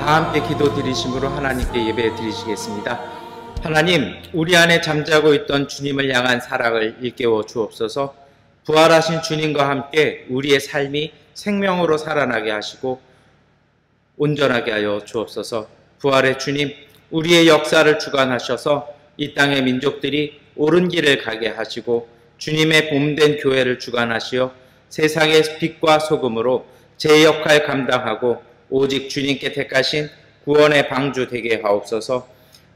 다 함께 기도 드리심으로 하나님께 예배 드리시겠습니다. 하나님, 우리 안에 잠자고 있던 주님을 향한 사랑을 일깨워 주옵소서. 부활하신 주님과 함께 우리의 삶이 생명으로 살아나게 하시고 온전하게 하여 주옵소서. 부활의 주님, 우리의 역사를 주관하셔서 이 땅의 민족들이 옳은 길을 가게 하시고 주님의 몸된 교회를 주관하시어 세상의 빛과 소금으로 제 역할 감당하고 오직 주님께 택하신 구원의 방주 되게 하옵소서.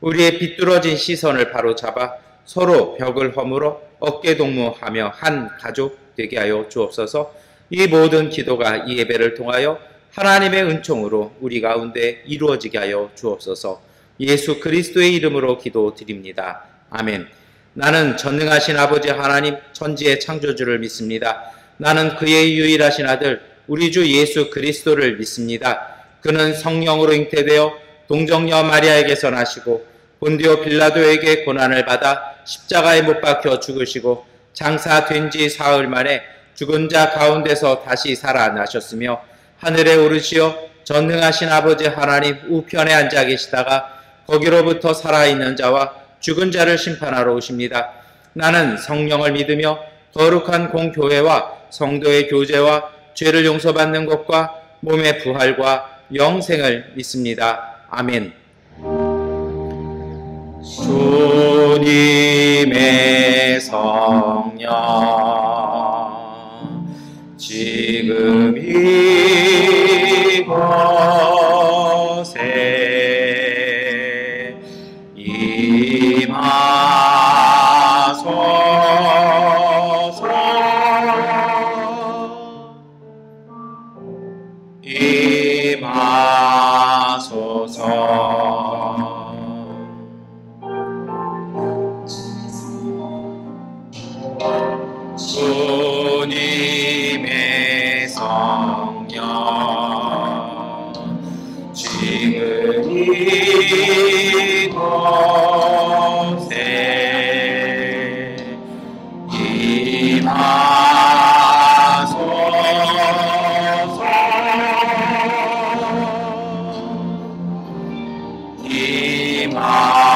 우리의 비뚤어진 시선을 바로잡아 서로 벽을 허물어 어깨동무하며 한 가족 되게 하여 주옵소서. 이 모든 기도가 이 예배를 통하여 하나님의 은총으로 우리 가운데 이루어지게 하여 주옵소서. 예수 그리스도의 이름으로 기도드립니다. 아멘. 나는 전능하신 아버지 하나님 천지의 창조주를 믿습니다. 나는 그의 유일하신 아들 우리 주 예수 그리스도를 믿습니다. 그는 성령으로 잉태되어 동정녀 마리아에게서 나시고 본디오 빌라도에게 고난을 받아 십자가에 못 박혀 죽으시고 장사된 지 사흘 만에 죽은 자 가운데서 다시 살아나셨으며 하늘에 오르시어 전능하신 아버지 하나님 우편에 앉아 계시다가 거기로부터 살아있는 자와 죽은 자를 심판하러 오십니다. 나는 성령을 믿으며 거룩한 공교회와 성도의 교제와 죄를 용서받는 것과 몸의 부활과 영생을 믿습니다. 아멘. 주님의 성령 지금 이곳에 임하소서. 주님의 성령 지금 이곳에 임하소서. 임하소서.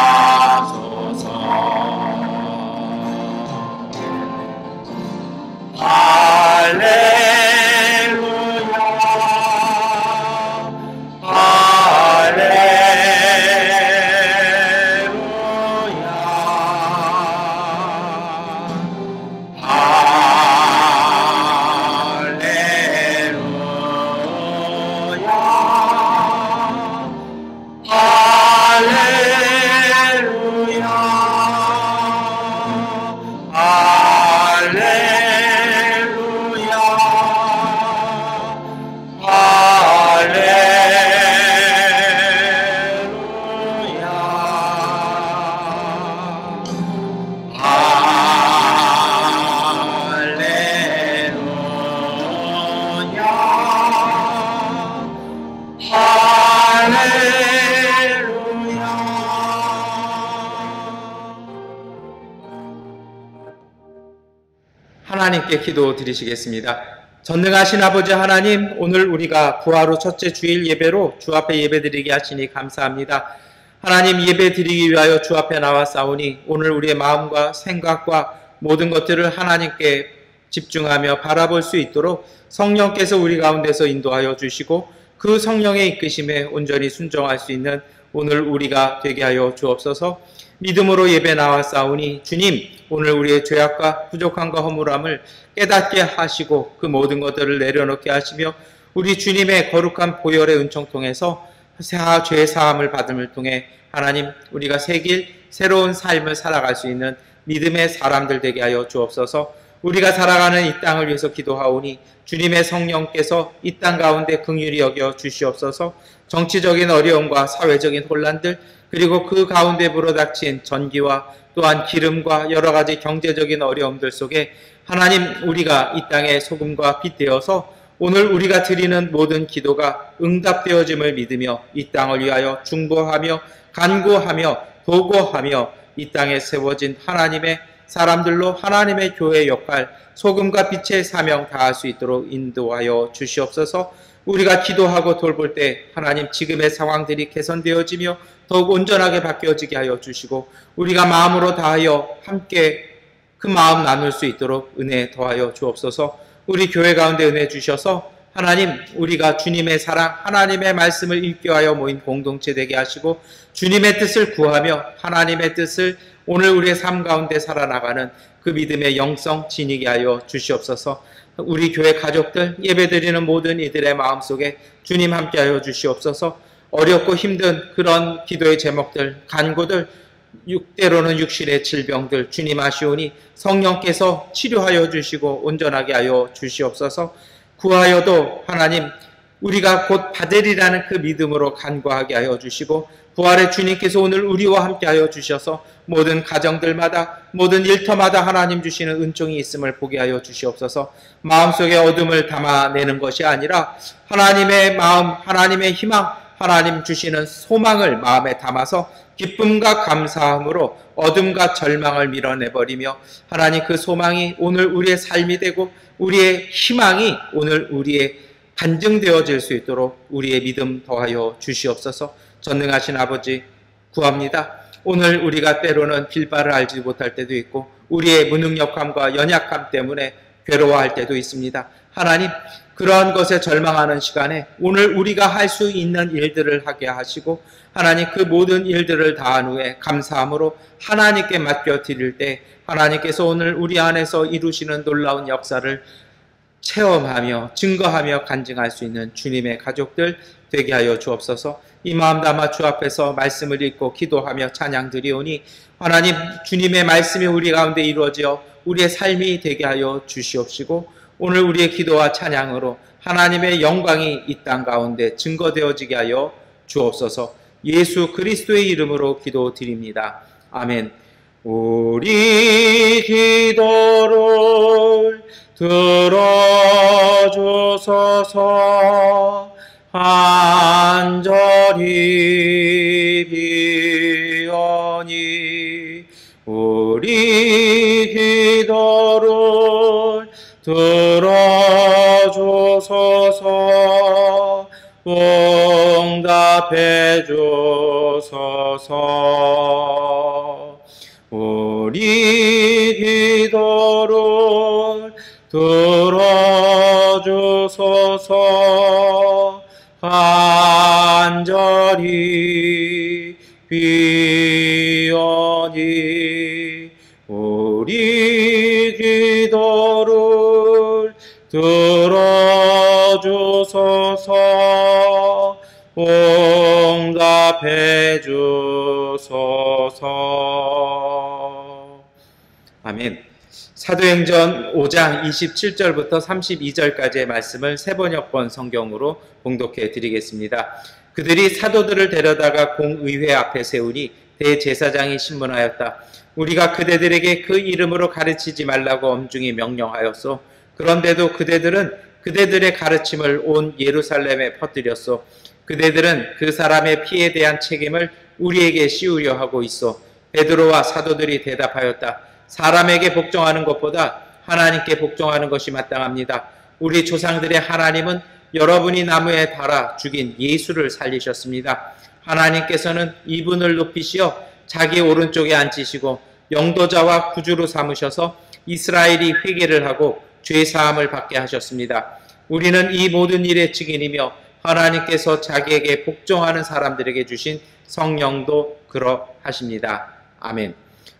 할렐루야, 할렐루야, 하나님께 기도 드리시겠습니다. 전능하신 아버지 하나님, 오늘 우리가 부활 후 첫째 주일 예배로 주 앞에 예배드리게 하시니 감사합니다. 하나님, 예배드리기 위하여 주 앞에 나왔사오니 오늘 우리의 마음과 생각과 모든 것들을 하나님께 집중하며 바라볼 수 있도록 성령께서 우리 가운데서 인도하여 주시고 그 성령의 이끄심에 온전히 순종할 수 있는 오늘 우리가 되게 하여 주옵소서. 믿음으로 예배 나왔사오니 주님, 오늘 우리의 죄악과 부족함과 허물함을 깨닫게 하시고 그 모든 것들을 내려놓게 하시며 우리 주님의 거룩한 보혈의 은총 통해서 죄 사함을 받음을 통해 하나님, 우리가 새 길 새로운 삶을 살아갈 수 있는 믿음의 사람들 되게 하여 주옵소서. 우리가 살아가는 이 땅을 위해서 기도하오니 주님의 성령께서 이 땅 가운데 긍휼히 여겨 주시옵소서. 정치적인 어려움과 사회적인 혼란들, 그리고 그 가운데 불어닥친 전기와 또한 기름과 여러 가지 경제적인 어려움들 속에 하나님, 우리가 이 땅의 소금과 빛 되어서 오늘 우리가 드리는 모든 기도가 응답되어짐을 믿으며 이 땅을 위하여 중보하며 간구하며 도구하며 이 땅에 세워진 하나님의 사람들로 하나님의 교회의 역할, 소금과 빛의 사명 다할 수 있도록 인도하여 주시옵소서. 우리가 기도하고 돌볼 때 하나님 지금의 상황들이 개선되어지며 더욱 온전하게 바뀌어지게 하여 주시고 우리가 마음으로 다하여 함께 그 마음 나눌 수 있도록 은혜 더하여 주옵소서. 우리 교회 가운데 은혜 주셔서 하나님 우리가 주님의 사랑 하나님의 말씀을 읽게 하여 모인 공동체 되게 하시고 주님의 뜻을 구하며 하나님의 뜻을 오늘 우리의 삶 가운데 살아나가는 그 믿음의 영성 지니게 하여 주시옵소서. 우리 교회 가족들 예배드리는 모든 이들의 마음속에 주님 함께하여 주시옵소서. 어렵고 힘든 그런 기도의 제목들 간구들 때로는 육신의 질병들 주님 아시오니 성령께서 치료하여 주시고 온전하게 하여 주시옵소서. 구하여도 하나님 우리가 곧 받으리라는 그 믿음으로 간구하게 하여 주시고 부활의 주님께서 오늘 우리와 함께 하여 주셔서 모든 가정들마다 모든 일터마다 하나님 주시는 은총이 있음을 보게 하여 주시옵소서. 마음속에 어둠을 담아내는 것이 아니라 하나님의 마음 하나님의 희망 하나님 주시는 소망을 마음에 담아서 기쁨과 감사함으로 어둠과 절망을 밀어내버리며 하나님 그 소망이 오늘 우리의 삶이 되고 우리의 희망이 오늘 우리의 간증되어질 수 있도록 우리의 믿음 더하여 주시옵소서. 전능하신 아버지 구합니다. 오늘 우리가 때로는 길바를 알지 못할 때도 있고 우리의 무능력함과 연약함 때문에 괴로워할 때도 있습니다. 하나님 그러한 것에 절망하는 시간에 오늘 우리가 할 수 있는 일들을 하게 하시고 하나님 그 모든 일들을 다한 후에 감사함으로 하나님께 맡겨드릴 때 하나님께서 오늘 우리 안에서 이루시는 놀라운 역사를 체험하며 증거하며 간증할 수 있는 주님의 가족들 되게 하여 주옵소서. 이 마음 담아 주 앞에서 말씀을 읽고 기도하며 찬양 드리오니 하나님 주님의 말씀이 우리 가운데 이루어져 우리의 삶이 되게 하여 주시옵시고 오늘 우리의 기도와 찬양으로 하나님의 영광이 이 땅 가운데 증거되어지게 하여 주옵소서. 예수 그리스도의 이름으로 기도드립니다. 아멘. 우리 기도를 들어주소서. 간절히 비오니 우리 기도를 들어주소서. 응답해 주소서. 우리 기도를 들어주소서. 간절히 비오니 우리 기도를 들어주소서. 응답해 주소서. 아멘. 사도행전 5장 27절부터 32절까지의 말씀을 세번역번 성경으로 봉독해 드리겠습니다. 그들이 사도들을 데려다가 공의회 앞에 세우니 대제사장이 신문하였다. 우리가 그대들에게 그 이름으로 가르치지 말라고 엄중히 명령하였소. 그런데도 그대들은 그대들의 가르침을 온 예루살렘에 퍼뜨렸소. 그대들은 그 사람의 피에 대한 책임을 우리에게 씌우려 하고 있어. 베드로와 사도들이 대답하였다. 사람에게 복종하는 것보다 하나님께 복종하는 것이 마땅합니다. 우리 조상들의 하나님은 여러분이 나무에 달아 죽인 예수를 살리셨습니다. 하나님께서는 이분을 높이시어 자기 오른쪽에 앉히시고 영도자와 구주로 삼으셔서 이스라엘이 회개를 하고 죄사함을 받게 하셨습니다. 우리는 이 모든 일의 증인이며 하나님께서 자기에게 복종하는 사람들에게 주신 성령도 그러하십니다. 아멘.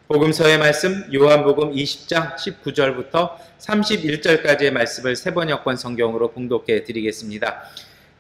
복음서의 말씀 요한복음 20장 19절부터 31절까지의 말씀을 세번역번 성경으로 봉독해 드리겠습니다.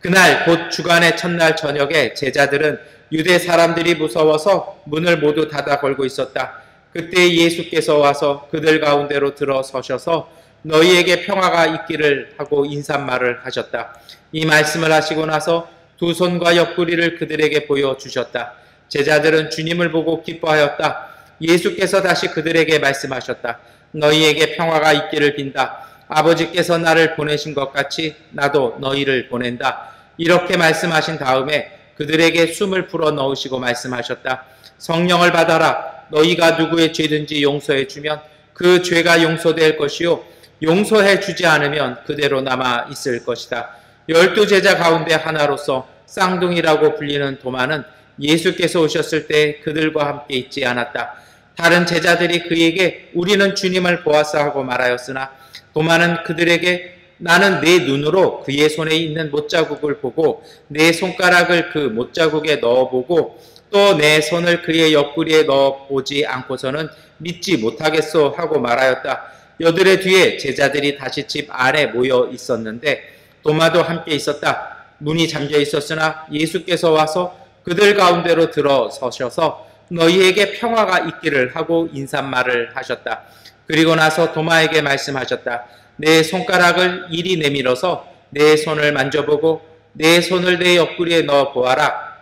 그날 곧 주간의 첫날 저녁에 제자들은 유대 사람들이 무서워서 문을 모두 닫아 걸고 있었다. 그때 예수께서 와서 그들 가운데로 들어서셔서 너희에게 평화가 있기를 하고 인사말을 하셨다. 이 말씀을 하시고 나서 두 손과 옆구리를 그들에게 보여주셨다. 제자들은 주님을 보고 기뻐하였다. 예수께서 다시 그들에게 말씀하셨다. 너희에게 평화가 있기를 빈다. 아버지께서 나를 보내신 것 같이 나도 너희를 보낸다. 이렇게 말씀하신 다음에 그들에게 숨을 불어넣으시고 말씀하셨다. 성령을 받아라. 너희가 누구의 죄든지 용서해 주면 그 죄가 용서될 것이요 용서해 주지 않으면 그대로 남아 있을 것이다. 12 제자 가운데 하나로서 쌍둥이라고 불리는 도마는 예수께서 오셨을 때 그들과 함께 있지 않았다. 다른 제자들이 그에게 우리는 주님을 보았사 하고 말하였으나 도마는 그들에게 나는 내 눈으로 그의 손에 있는 못자국을 보고 내 손가락을 그 못자국에 넣어보고 또 내 손을 그의 옆구리에 넣어보지 않고서는 믿지 못하겠소 하고 말하였다. 여들의 뒤에 제자들이 다시 집 안에 모여 있었는데 도마도 함께 있었다. 문이 잠겨 있었으나 예수께서 와서 그들 가운데로 들어서셔서 너희에게 평화가 있기를 하고 인사말을 하셨다. 그리고 나서 도마에게 말씀하셨다. 내 손가락을 이리 내밀어서 내 손을 만져보고 내 손을 내 옆구리에 넣어 보아라.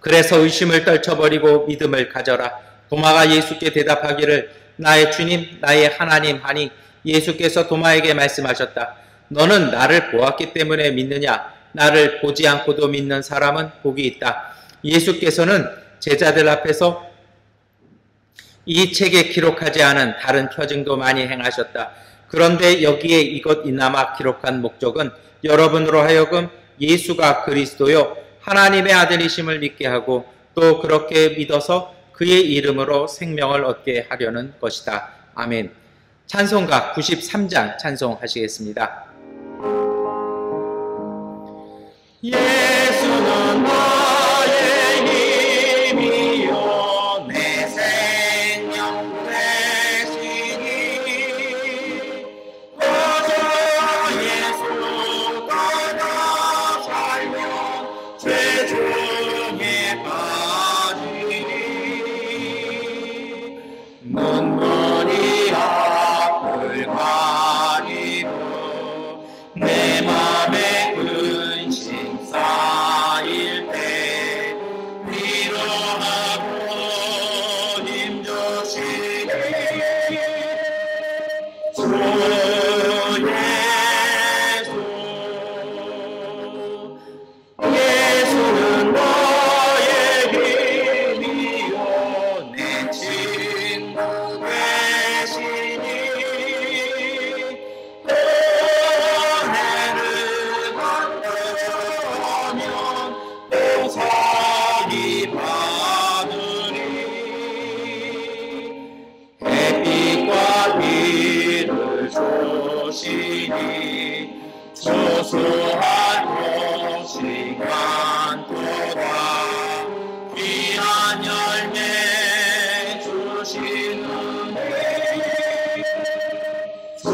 그래서 의심을 떨쳐버리고 믿음을 가져라. 도마가 예수께 대답하기를 나의 주님 나의 하나님 하니 예수께서 도마에게 말씀하셨다. 너는 나를 보았기 때문에 믿느냐? 나를 보지 않고도 믿는 사람은 복이 있다. 예수께서는 제자들 앞에서 이 책에 기록하지 않은 다른 표징도 많이 행하셨다. 그런데 여기에 이것 이나마 기록한 목적은 여러분으로 하여금 예수가 그리스도요 하나님의 아들이심을 믿게 하고 또 그렇게 믿어서 그의 이름으로 생명을 얻게 하려는 것이다. 아멘. 찬송가 93장 찬송하시겠습니다. 예수는 나의 힘이요 내 생명 되시니 어서 예수 따라 살면 죄 중에 빠지니 눈물이 앞을 가리고 내 맘에 근심 쌓일 때 위로하고 힘주시니 주 예수 예수는 나의 힘이요 내 친구 되시니 은혜를 받으면 보상이 받으리 햇빛과 비를 주시니 소소한 시간 동안 귀한 열매 주시는데 주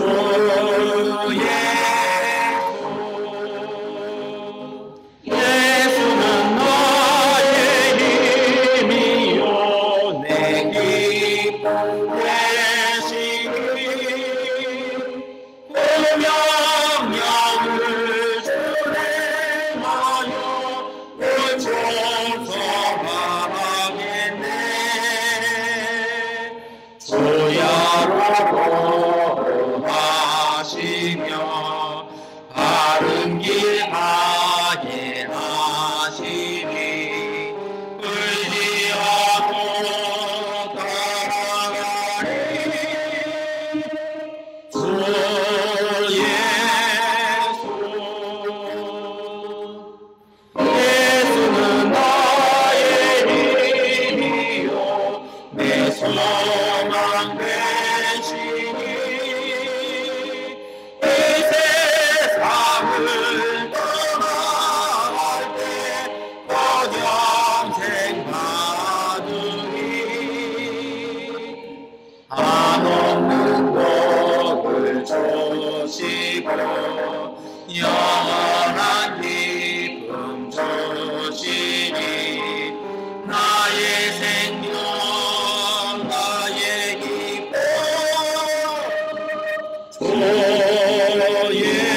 예수 예수는 나의 힘이요 내 기쁨 되시니 명령을 수행하여 고쳐서 말하겠네 주야로 하시며 바른 길 가게 하시니 의지하고 따라가리 주 예수 예수는 나의 힘이요 내 소망 되시니 이 세상을 떠나갈 때 영생 받으리 한없는 복을 주시고 영원한 기쁨 주시니 나의 생명 나의 기쁨 주 예수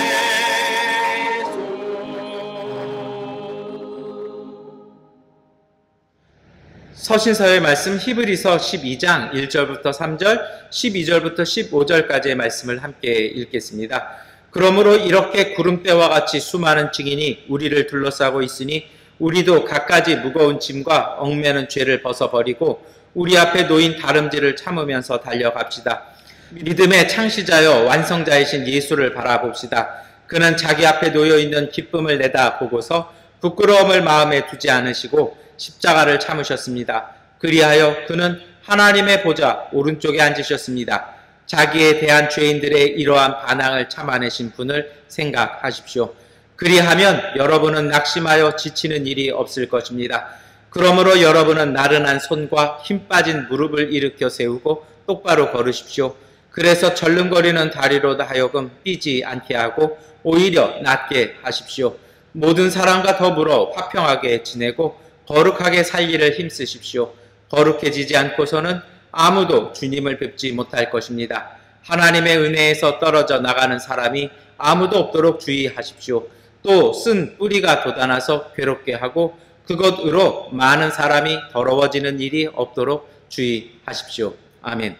서신서의 말씀 히브리서 12장 1절부터 3절, 12절부터 15절까지의 말씀을 함께 읽겠습니다. 그러므로 이렇게 구름대와 같이 수많은 증인이 우리를 둘러싸고 있으니 우리도 갖가지 무거운 짐과 얽매는 죄를 벗어버리고 우리 앞에 놓인 다름질을 참으면서 달려갑시다. 믿음의 창시자여 완성자이신 예수를 바라봅시다. 그는 자기 앞에 놓여있는 기쁨을 내다보고서 부끄러움을 마음에 두지 않으시고 십자가를 참으셨습니다. 그리하여 그는 하나님의 보좌 오른쪽에 앉으셨습니다. 자기에 대한 죄인들의 이러한 반항을 참아내신 분을 생각하십시오. 그리하면 여러분은 낙심하여 지치는 일이 없을 것입니다. 그러므로 여러분은 나른한 손과 힘 빠진 무릎을 일으켜 세우고 똑바로 걸으십시오. 그래서 절름거리는 다리로 하여금 뛰지 않게 하고 오히려 낫게 하십시오. 모든 사람과 더불어 화평하게 지내고 거룩하게 살기를 힘쓰십시오. 거룩해지지 않고서는 아무도 주님을 뵙지 못할 것입니다. 하나님의 은혜에서 떨어져 나가는 사람이 아무도 없도록 주의하십시오. 또 쓴 뿌리가 돋아나서 괴롭게 하고 그것으로 많은 사람이 더러워지는 일이 없도록 주의하십시오. 아멘.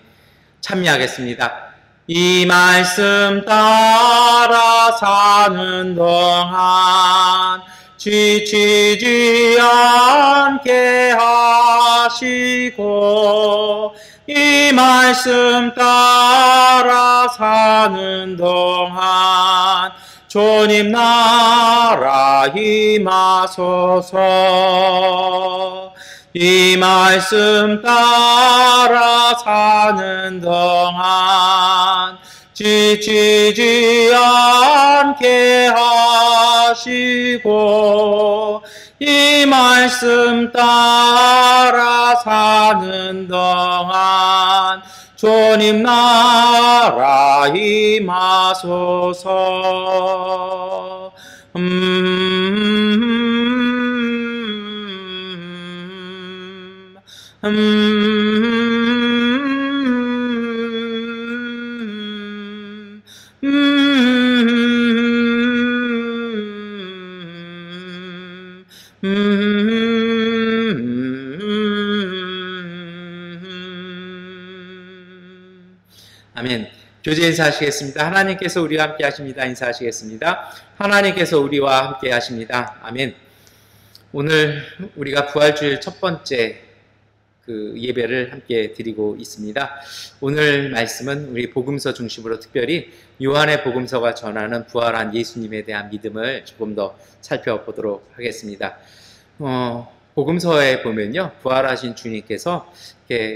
참여하겠습니다. 이 말씀 따라 사는 동안 지치지 않게 하시고 이 말씀 따라 사는 동안 주님 나라 임하소서. 이 말씀 따라 사는 동안 지치지 않게 하시고 이 말씀 따라 사는 동안 주님 나라 임하소서. 아멘. 교제 인사하시겠습니다. 하나님께서 우리와 함께 하십니다. 인사하시겠습니다. 하나님께서 우리와 함께 하십니다. 아멘. 오늘 우리가 부활주일 첫 번째 예배를 함께 드리고 있습니다. 오늘 말씀은 우리 복음서 중심으로 특별히 요한의 복음서가 전하는 부활한 예수님에 대한 믿음을 조금 더 살펴보도록 하겠습니다. 복음서에 보면요, 부활하신 주님께서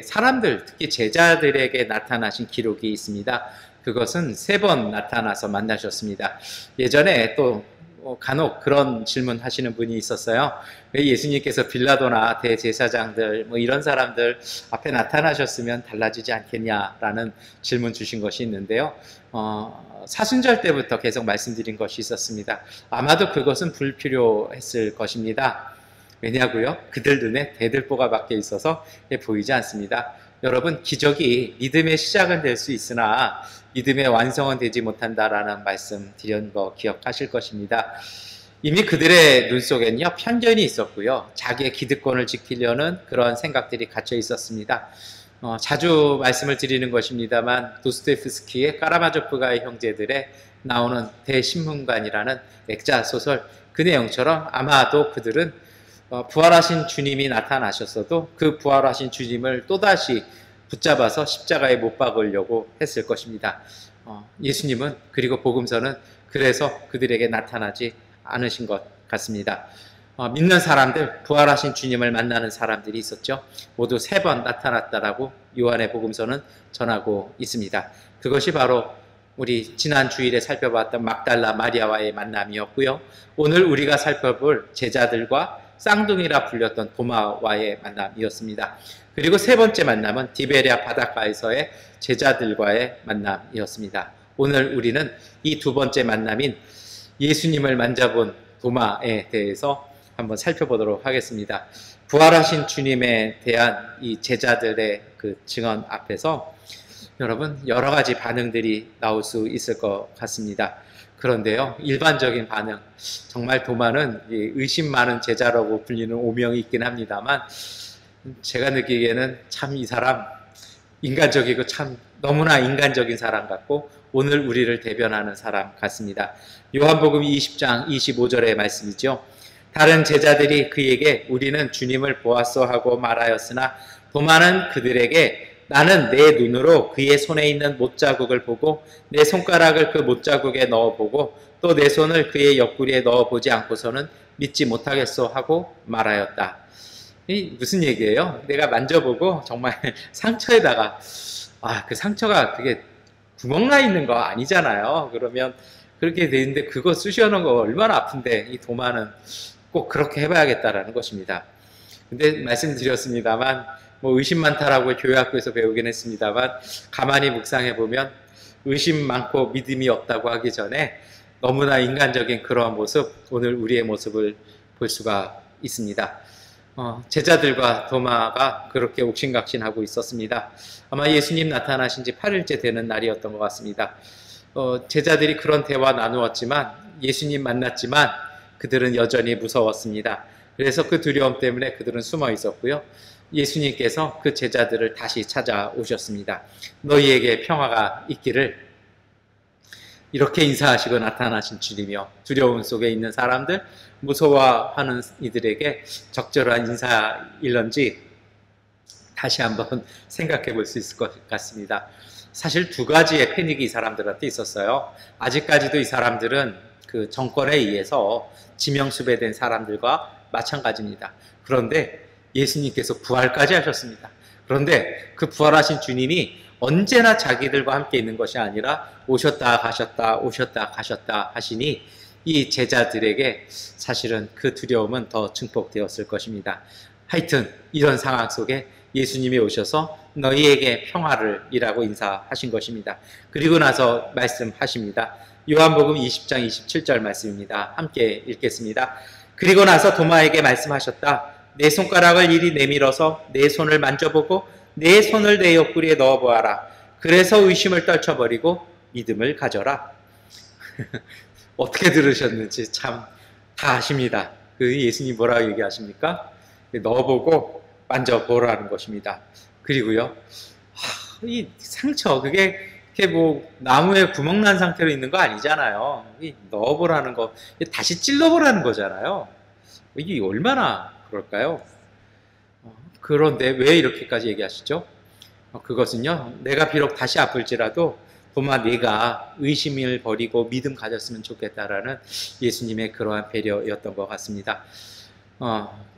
사람들, 특히 제자들에게 나타나신 기록이 있습니다. 그것은 3번 나타나서 만나셨습니다. 예전에 또 간혹 그런 질문 하시는 분이 있었어요. 왜 예수님께서 빌라도나 대제사장들 이런 사람들 앞에 나타나셨으면 달라지지 않겠냐라는 질문 주신 것이 있는데요. 사순절 때부터 계속 말씀드린 것이 있었습니다. 아마도 그것은 불필요했을 것입니다. 왜냐고요? 그들 눈에 대들보가 박혀 있어서 보이지 않습니다. 여러분, 기적이 믿음의 시작은 될 수 있으나 믿음의 완성은 되지 못한다라는 말씀 드린 거 기억하실 것입니다. 이미 그들의 눈 속엔요, 편견이 있었고요, 자기의 기득권을 지키려는 그런 생각들이 갇혀 있었습니다. 자주 말씀을 드리는 것입니다만 도스토옙스키의 까라마조프가의 형제들에 나오는 대신문관이라는 액자 소설, 그 내용처럼 아마도 그들은 부활하신 주님이 나타나셨어도 그 부활하신 주님을 또다시 붙잡아서 십자가에 못 박으려고 했을 것입니다. 예수님은, 그리고 복음서는 그래서 그들에게 나타나지 않으신 것 같습니다. 믿는 사람들, 부활하신 주님을 만나는 사람들이 있었죠. 모두 3번 나타났다라고 요한의 복음서는 전하고 있습니다. 그것이 바로 우리 지난 주일에 살펴봤던 막달라 마리아와의 만남이었고요. 오늘 우리가 살펴볼 제자들과 쌍둥이라 불렸던 도마와의 만남이었습니다. 그리고 3번째 만남은 디베랴 바닷가에서의 제자들과의 만남이었습니다. 오늘 우리는 이 2번째 만남인 예수님을 만져본 도마에 대해서 한번 살펴보도록 하겠습니다. 부활하신 주님에 대한 이 제자들의 그 증언 앞에서 여러분, 여러 가지 반응들이 나올 수 있을 것 같습니다. 그런데요, 일반적인 반응, 정말 도마는 의심 많은 제자라고 불리는 오명이 있긴 합니다만, 제가 느끼기에는 참 이 사람 인간적이고 참 너무나 인간적인 사람 같고 오늘 우리를 대변하는 사람 같습니다. 요한복음 20장 25절의 말씀이죠. 다른 제자들이 그에게 우리는 주님을 보았소 하고 말하였으나 도마는 그들에게 나는 내 눈으로 그의 손에 있는 못자국을 보고 내 손가락을 그 못자국에 넣어보고 또 내 손을 그의 옆구리에 넣어보지 않고서는 믿지 못하겠소 하고 말하였다. 이 무슨 얘기예요? 내가 만져보고 정말 상처에다가 그 상처가 그게 구멍 나 있는 거 아니잖아요. 그러면 그렇게 돼 있는데 그거 쑤셔놓은 거 얼마나 아픈데 이 도마는 꼭 그렇게 해봐야겠다라는 것입니다. 근데 말씀드렸습니다만 뭐 의심 많다라고 교회학교에서 배우긴 했습니다만 가만히 묵상해 보면 의심 많고 믿음이 없다고 하기 전에 너무나 인간적인 그러한 모습, 오늘 우리의 모습을 볼 수가 있습니다. 제자들과 도마가 그렇게 옥신각신하고 있었습니다. 아마 예수님 나타나신 지 8일째 되는 날이었던 것 같습니다. 제자들이 그런 대화 나누었지만 예수님 만났지만 그들은 여전히 무서웠습니다. 그래서 그 두려움 때문에 그들은 숨어 있었고요. 예수님께서 그 제자들을 다시 찾아오셨습니다. 너희에게 평화가 있기를, 이렇게 인사하시고 나타나신 주님이요, 두려움 속에 있는 사람들, 무서워하는 이들에게 적절한 인사일런지 다시 한번 생각해 볼 수 있을 것 같습니다. 사실 두 가지의 패닉이 이 사람들한테 있었어요. 아직까지도 이 사람들은 그 정권에 의해서 지명수배된 사람들과 마찬가지입니다. 그런데 예수님께서 부활까지 하셨습니다. 그런데 그 부활하신 주님이 언제나 자기들과 함께 있는 것이 아니라 오셨다 가셨다 오셨다 가셨다 하시니 이 제자들에게 사실은 그 두려움은 더 증폭되었을 것입니다. 하여튼 이런 상황 속에 예수님이 오셔서 너희에게 평화를 이라고 인사하신 것입니다. 그리고 나서 말씀하십니다. 요한복음 20장 27절 말씀입니다. 함께 읽겠습니다. 그리고 나서 도마에게 말씀하셨다. 내 손가락을 이리 내밀어서 내 손을 만져보고 내 손을 내 옆구리에 넣어보아라. 그래서 의심을 떨쳐버리고 믿음을 가져라. 어떻게 들으셨는지 참 다 아십니다. 그 예수님 뭐라고 얘기하십니까? 넣어보고 만져보라는 것입니다. 그리고요, 이 상처, 그게 뭐 나무에 구멍 난 상태로 있는 거 아니잖아요. 넣어보라는 거, 다시 찔러보라는 거잖아요. 이게 얼마나 그럴까요? 그런데 왜 이렇게까지 얘기하시죠? 그것은요, 내가 비록 다시 아플지라도 도마 네가 의심을 버리고 믿음 가졌으면 좋겠다라는 예수님의 그러한 배려였던 것 같습니다.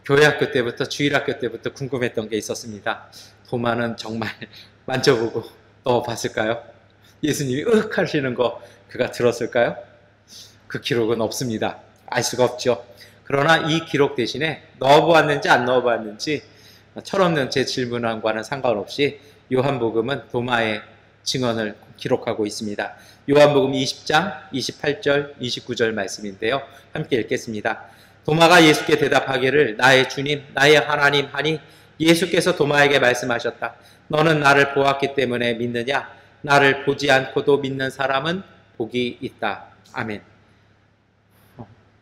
교회학교 때부터 주일학교 때부터 궁금했던 게 있었습니다. 도마는 정말 만져보고 넣어봤을까요? 예수님이 으흑 하시는 거 그가 들었을까요? 그 기록은 없습니다. 알 수가 없죠. 그러나 이 기록 대신에 넣어보았는지 안 넣어보았는지 철없는 제 질문과는 상관없이 요한복음은 도마의 증언을 기록하고 있습니다. 요한복음 20장 28절 29절 말씀인데요. 함께 읽겠습니다. 도마가 예수께 대답하기를 나의 주님 나의 하나님 하니 예수께서 도마에게 말씀하셨다. 너는 나를 보았기 때문에 믿느냐? 나를 보지 않고도 믿는 사람은 복이 있다. 아멘.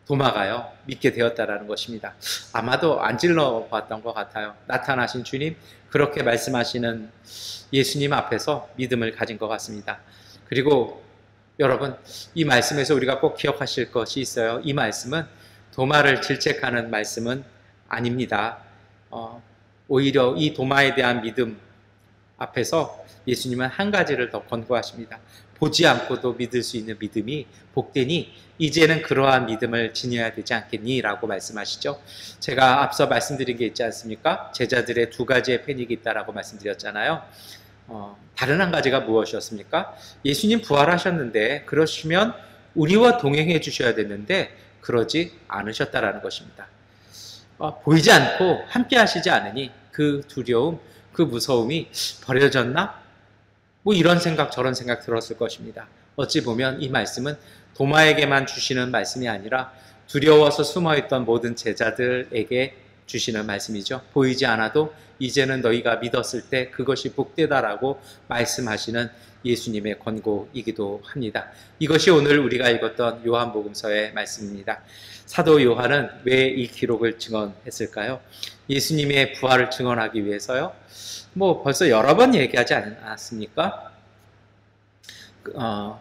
도마가요, 믿게 되었다라는 것입니다. 아마도 안 찔러 봤던 것 같아요. 나타나신 주님, 그렇게 말씀하시는 예수님 앞에서 믿음을 가진 것 같습니다. 그리고 여러분, 이 말씀에서 우리가 꼭 기억하실 것이 있어요. 이 말씀은 도마를 질책하는 말씀은 아닙니다. 오히려 이 도마에 대한 믿음 앞에서 예수님은 한 가지를 더 권고하십니다. 보지 않고도 믿을 수 있는 믿음이 복되니 이제는 그러한 믿음을 지녀야 되지 않겠니? 라고 말씀하시죠. 제가 앞서 말씀드린 게 있지 않습니까? 제자들의 두 가지의 패닉이 있다라고 말씀드렸잖아요. 다른 한 가지가 무엇이었습니까? 예수님 부활하셨는데 그러시면 우리와 동행해 주셔야 되는데 그러지 않으셨다라는 것입니다. 보이지 않고 함께 하시지 않으니 그 두려움, 그 무서움이 버려졌나? 뭐 이런 생각 저런 생각 들었을 것입니다. 어찌 보면 이 말씀은 도마에게만 주시는 말씀이 아니라 두려워서 숨어있던 모든 제자들에게 주시는 말씀이죠. 보이지 않아도 이제는 너희가 믿었을 때 그것이 복되다라고 말씀하시는 예수님의 권고이기도 합니다. 이것이 오늘 우리가 읽었던 요한복음서의 말씀입니다. 사도 요한은 왜 이 기록을 증언했을까요? 예수님의 부활을 증언하기 위해서요. 뭐 벌써 여러 번 얘기하지 않았습니까?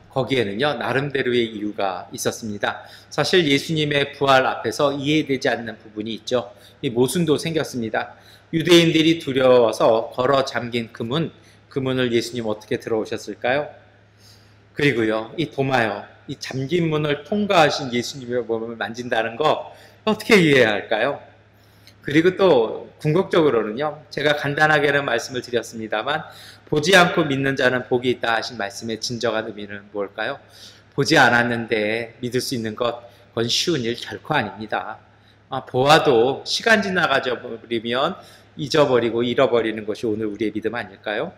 거기에는요, 나름대로의 이유가 있었습니다. 사실 예수님의 부활 앞에서 이해되지 않는 부분이 있죠. 이 모순도 생겼습니다. 유대인들이 두려워서 걸어 잠긴 그 문을 예수님 어떻게 들어오셨을까요? 그리고요, 이 도마요, 이 잠긴 문을 통과하신 예수님의 몸을 만진다는 거 어떻게 이해해야 할까요? 그리고 또 궁극적으로는요, 제가 간단하게는 말씀을 드렸습니다만 보지 않고 믿는 자는 복이 있다 하신 말씀의 진정한 의미는 뭘까요? 보지 않았는데 믿을 수 있는 것, 그건 쉬운 일 결코 아닙니다. 보아도 시간 지나가져 버리면 잊어버리고 잃어버리는 것이 오늘 우리의 믿음 아닐까요?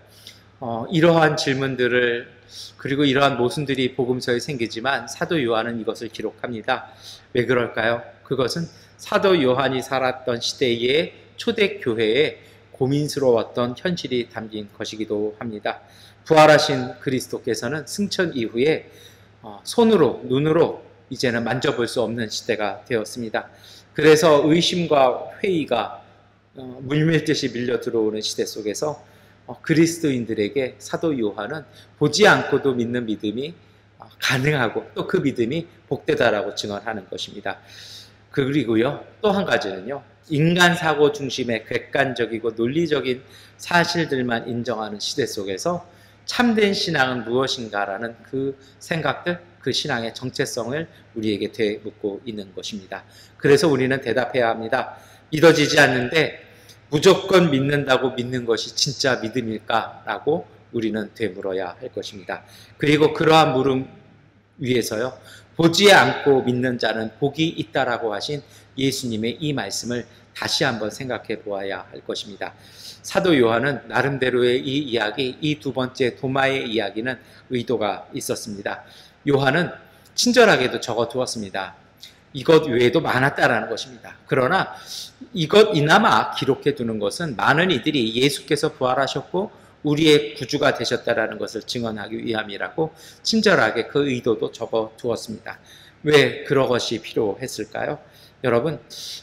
이러한 질문들을, 그리고 이러한 모순들이 복음서에 생기지만 사도 요한은 이것을 기록합니다. 왜 그럴까요? 그것은 사도 요한이 살았던 시대의 초대교회에 고민스러웠던 현실이 담긴 것이기도 합니다. 부활하신 그리스도께서는 승천 이후에 손으로, 눈으로 이제는 만져볼 수 없는 시대가 되었습니다. 그래서 의심과 회의가 물밀듯이 밀려 들어오는 시대 속에서 그리스도인들에게 사도 요한은 보지 않고도 믿는 믿음이 가능하고 또 그 믿음이 복되다라고 증언하는 것입니다. 그리고요, 또 한 가지는요, 인간 사고 중심의 객관적이고 논리적인 사실들만 인정하는 시대 속에서 참된 신앙은 무엇인가라는 그 생각들, 그 신앙의 정체성을 우리에게 되묻고 있는 것입니다. 그래서 우리는 대답해야 합니다. 믿어지지 않는데 무조건 믿는다고 믿는 것이 진짜 믿음일까라고 우리는 되물어야 할 것입니다. 그리고 그러한 물음 위에서요, 보지 않고 믿는 자는 복이 있다라고 하신 예수님의 이 말씀을 다시 한번 생각해 보아야 할 것입니다. 사도 요한은 나름대로의 이 이야기, 이 두 번째 도마의 이야기는 의도가 있었습니다. 요한은 친절하게도 적어두었습니다. 이것 외에도 많았다라는 것입니다. 그러나 이것이나마 기록해 두는 것은 많은 이들이 예수께서 부활하셨고 우리의 구주가 되셨다라는 것을 증언하기 위함이라고 친절하게 그 의도도 적어두었습니다. 왜 그런 것이 필요했을까요? 여러분,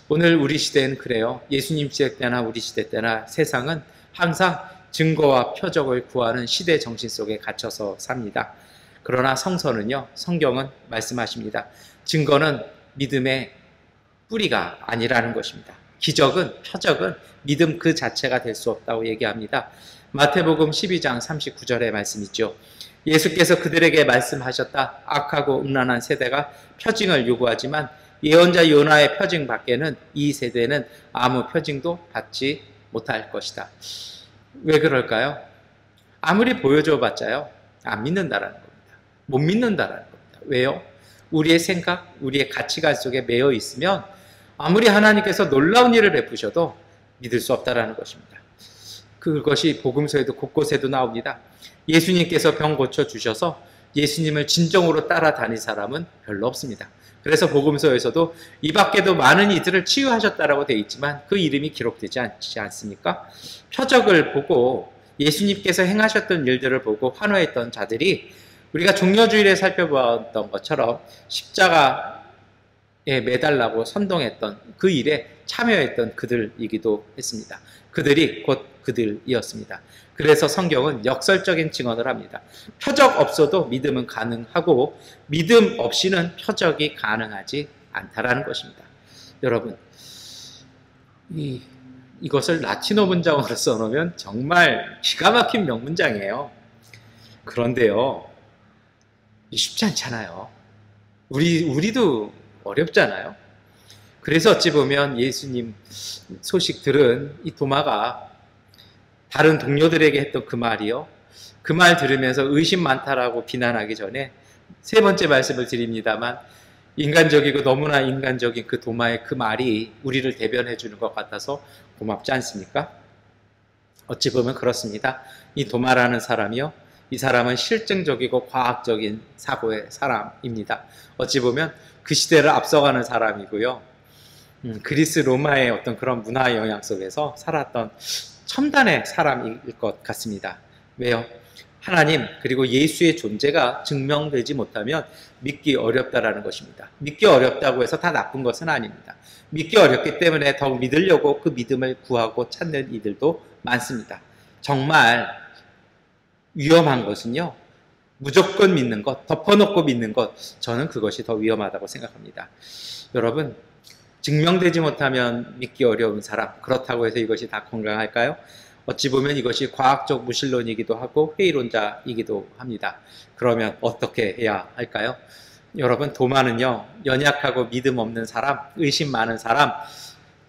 오늘 우리 시대는 그래요. 예수님 시대 때나 우리 시대 때나 세상은 항상 증거와 표적을 구하는 시대 정신 속에 갇혀서 삽니다. 그러나 성서는요, 성경은 말씀하십니다. 증거는 믿음의 뿌리가 아니라는 것입니다. 기적은, 표적은 믿음 그 자체가 될 수 없다고 얘기합니다. 마태복음 12장 39절의 말씀이죠. 예수께서 그들에게 말씀하셨다. 악하고 음란한 세대가 표징을 요구하지만 예언자 요나의 표징 밖에는 이 세대는 아무 표징도 받지 못할 것이다. 왜 그럴까요? 아무리 보여줘 봤자요, 안 믿는다라는 겁니다. 못 믿는다라는 겁니다. 왜요? 우리의 생각, 우리의 가치관 속에 매여 있으면 아무리 하나님께서 놀라운 일을 베푸셔도 믿을 수 없다라는 것입니다. 그것이 복음서에도 곳곳에도 나옵니다. 예수님께서 병 고쳐주셔서 예수님을 진정으로 따라다닌 사람은 별로 없습니다. 그래서 복음서에서도 이 밖에도 많은 이들을 치유하셨다라고 되어 있지만 그 이름이 기록되지 않지 않습니까? 표적을 보고 예수님께서 행하셨던 일들을 보고 환호했던 자들이 우리가 종려주일에 살펴보았던 것처럼 십자가에 매달라고 선동했던 그 일에 참여했던 그들이기도 했습니다. 그들이 곧 그들이었습니다. 그래서 성경은 역설적인 증언을 합니다. 표적 없어도 믿음은 가능하고 믿음 없이는 표적이 가능하지 않다라는 것입니다. 여러분, 이것을 라틴어 문장으로 써놓으면 정말 기가 막힌 명문장이에요. 그런데요, 쉽지 않잖아요. 우리도 어렵잖아요. 그래서 어찌 보면 예수님 소식 들은 이 도마가 다른 동료들에게 했던 그 말이요, 그 말 들으면서 의심 많다라고 비난하기 전에 세 번째 말씀을 드립니다만, 인간적이고 너무나 인간적인 그 도마의 그 말이 우리를 대변해 주는 것 같아서 고맙지 않습니까? 어찌 보면 그렇습니다. 이 도마라는 사람이요, 이 사람은 실증적이고 과학적인 사고의 사람입니다. 어찌 보면 그 시대를 앞서가는 사람이고요, 그리스 로마의 어떤 그런 문화 영향 속에서 살았던 첨단의 사람일 것 같습니다. 왜요? 하나님 그리고 예수의 존재가 증명되지 못하면 믿기 어렵다라는 것입니다. 믿기 어렵다고 해서 다 나쁜 것은 아닙니다. 믿기 어렵기 때문에 더욱 믿으려고 그 믿음을 구하고 찾는 이들도 많습니다. 정말 위험한 것은요, 무조건 믿는 것, 덮어놓고 믿는 것, 저는 그것이 더 위험하다고 생각합니다. 여러분, 증명되지 못하면 믿기 어려운 사람, 그렇다고 해서 이것이 다 건강할까요? 어찌 보면 이것이 과학적 무신론이기도 하고 회의론자이기도 합니다. 그러면 어떻게 해야 할까요? 여러분, 도마는요, 연약하고 믿음 없는 사람, 의심 많은 사람,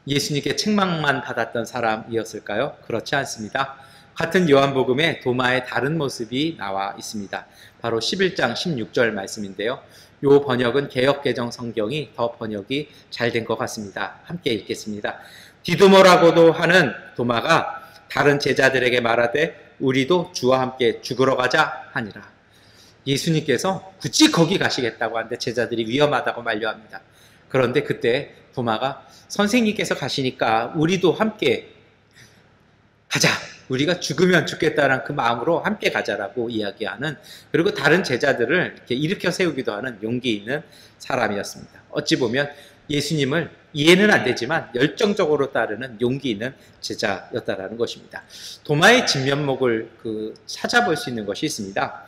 예수님께 책망만 받았던 사람이었을까요? 그렇지 않습니다. 같은 요한복음에 도마의 다른 모습이 나와 있습니다. 바로 11장 16절 말씀인데요. 요 번역은 개역개정 성경이 더 번역이 잘 된 것 같습니다. 함께 읽겠습니다. 디두모라고도 하는 도마가 다른 제자들에게 말하되 우리도 주와 함께 죽으러 가자 하니라. 예수님께서 굳이 거기 가시겠다고 하는데 제자들이 위험하다고 만류합니다. 그런데 그때 도마가 선생님께서 가시니까 우리도 함께 가자. 우리가 죽으면 죽겠다는 그 마음으로 함께 가자라고 이야기하는, 그리고 다른 제자들을 이렇게 일으켜 세우기도 하는 용기 있는 사람이었습니다. 어찌 보면 예수님을 이해는 안 되지만 열정적으로 따르는 용기 있는 제자였다라는 것입니다. 도마의 진면목을 찾아볼 수 있는 것이 있습니다.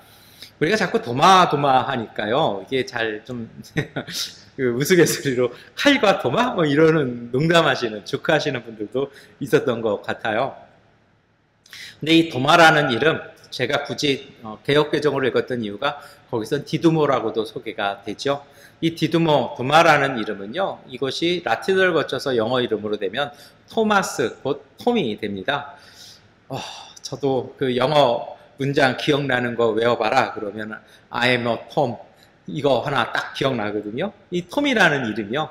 우리가 자꾸 도마 하니까요, 이게 잘 좀 우스갯소리로 칼과 도마 뭐 이러는 농담하시는 조크하시는 분들도 있었던 것 같아요. 근데 이 도마라는 이름, 제가 굳이 개역개정으로 읽었던 이유가 거기서 디두모라고도 소개가 되죠. 이 디두모, 도마라는 이름은요, 이것이 라틴어를 거쳐서 영어 이름으로 되면 토마스, 곧 톰이 됩니다. 저도 그 영어 문장 기억나는 거 외워봐라 그러면 I am a Tom, 이거 하나 딱 기억나거든요. 이 톰이라는 이름이요,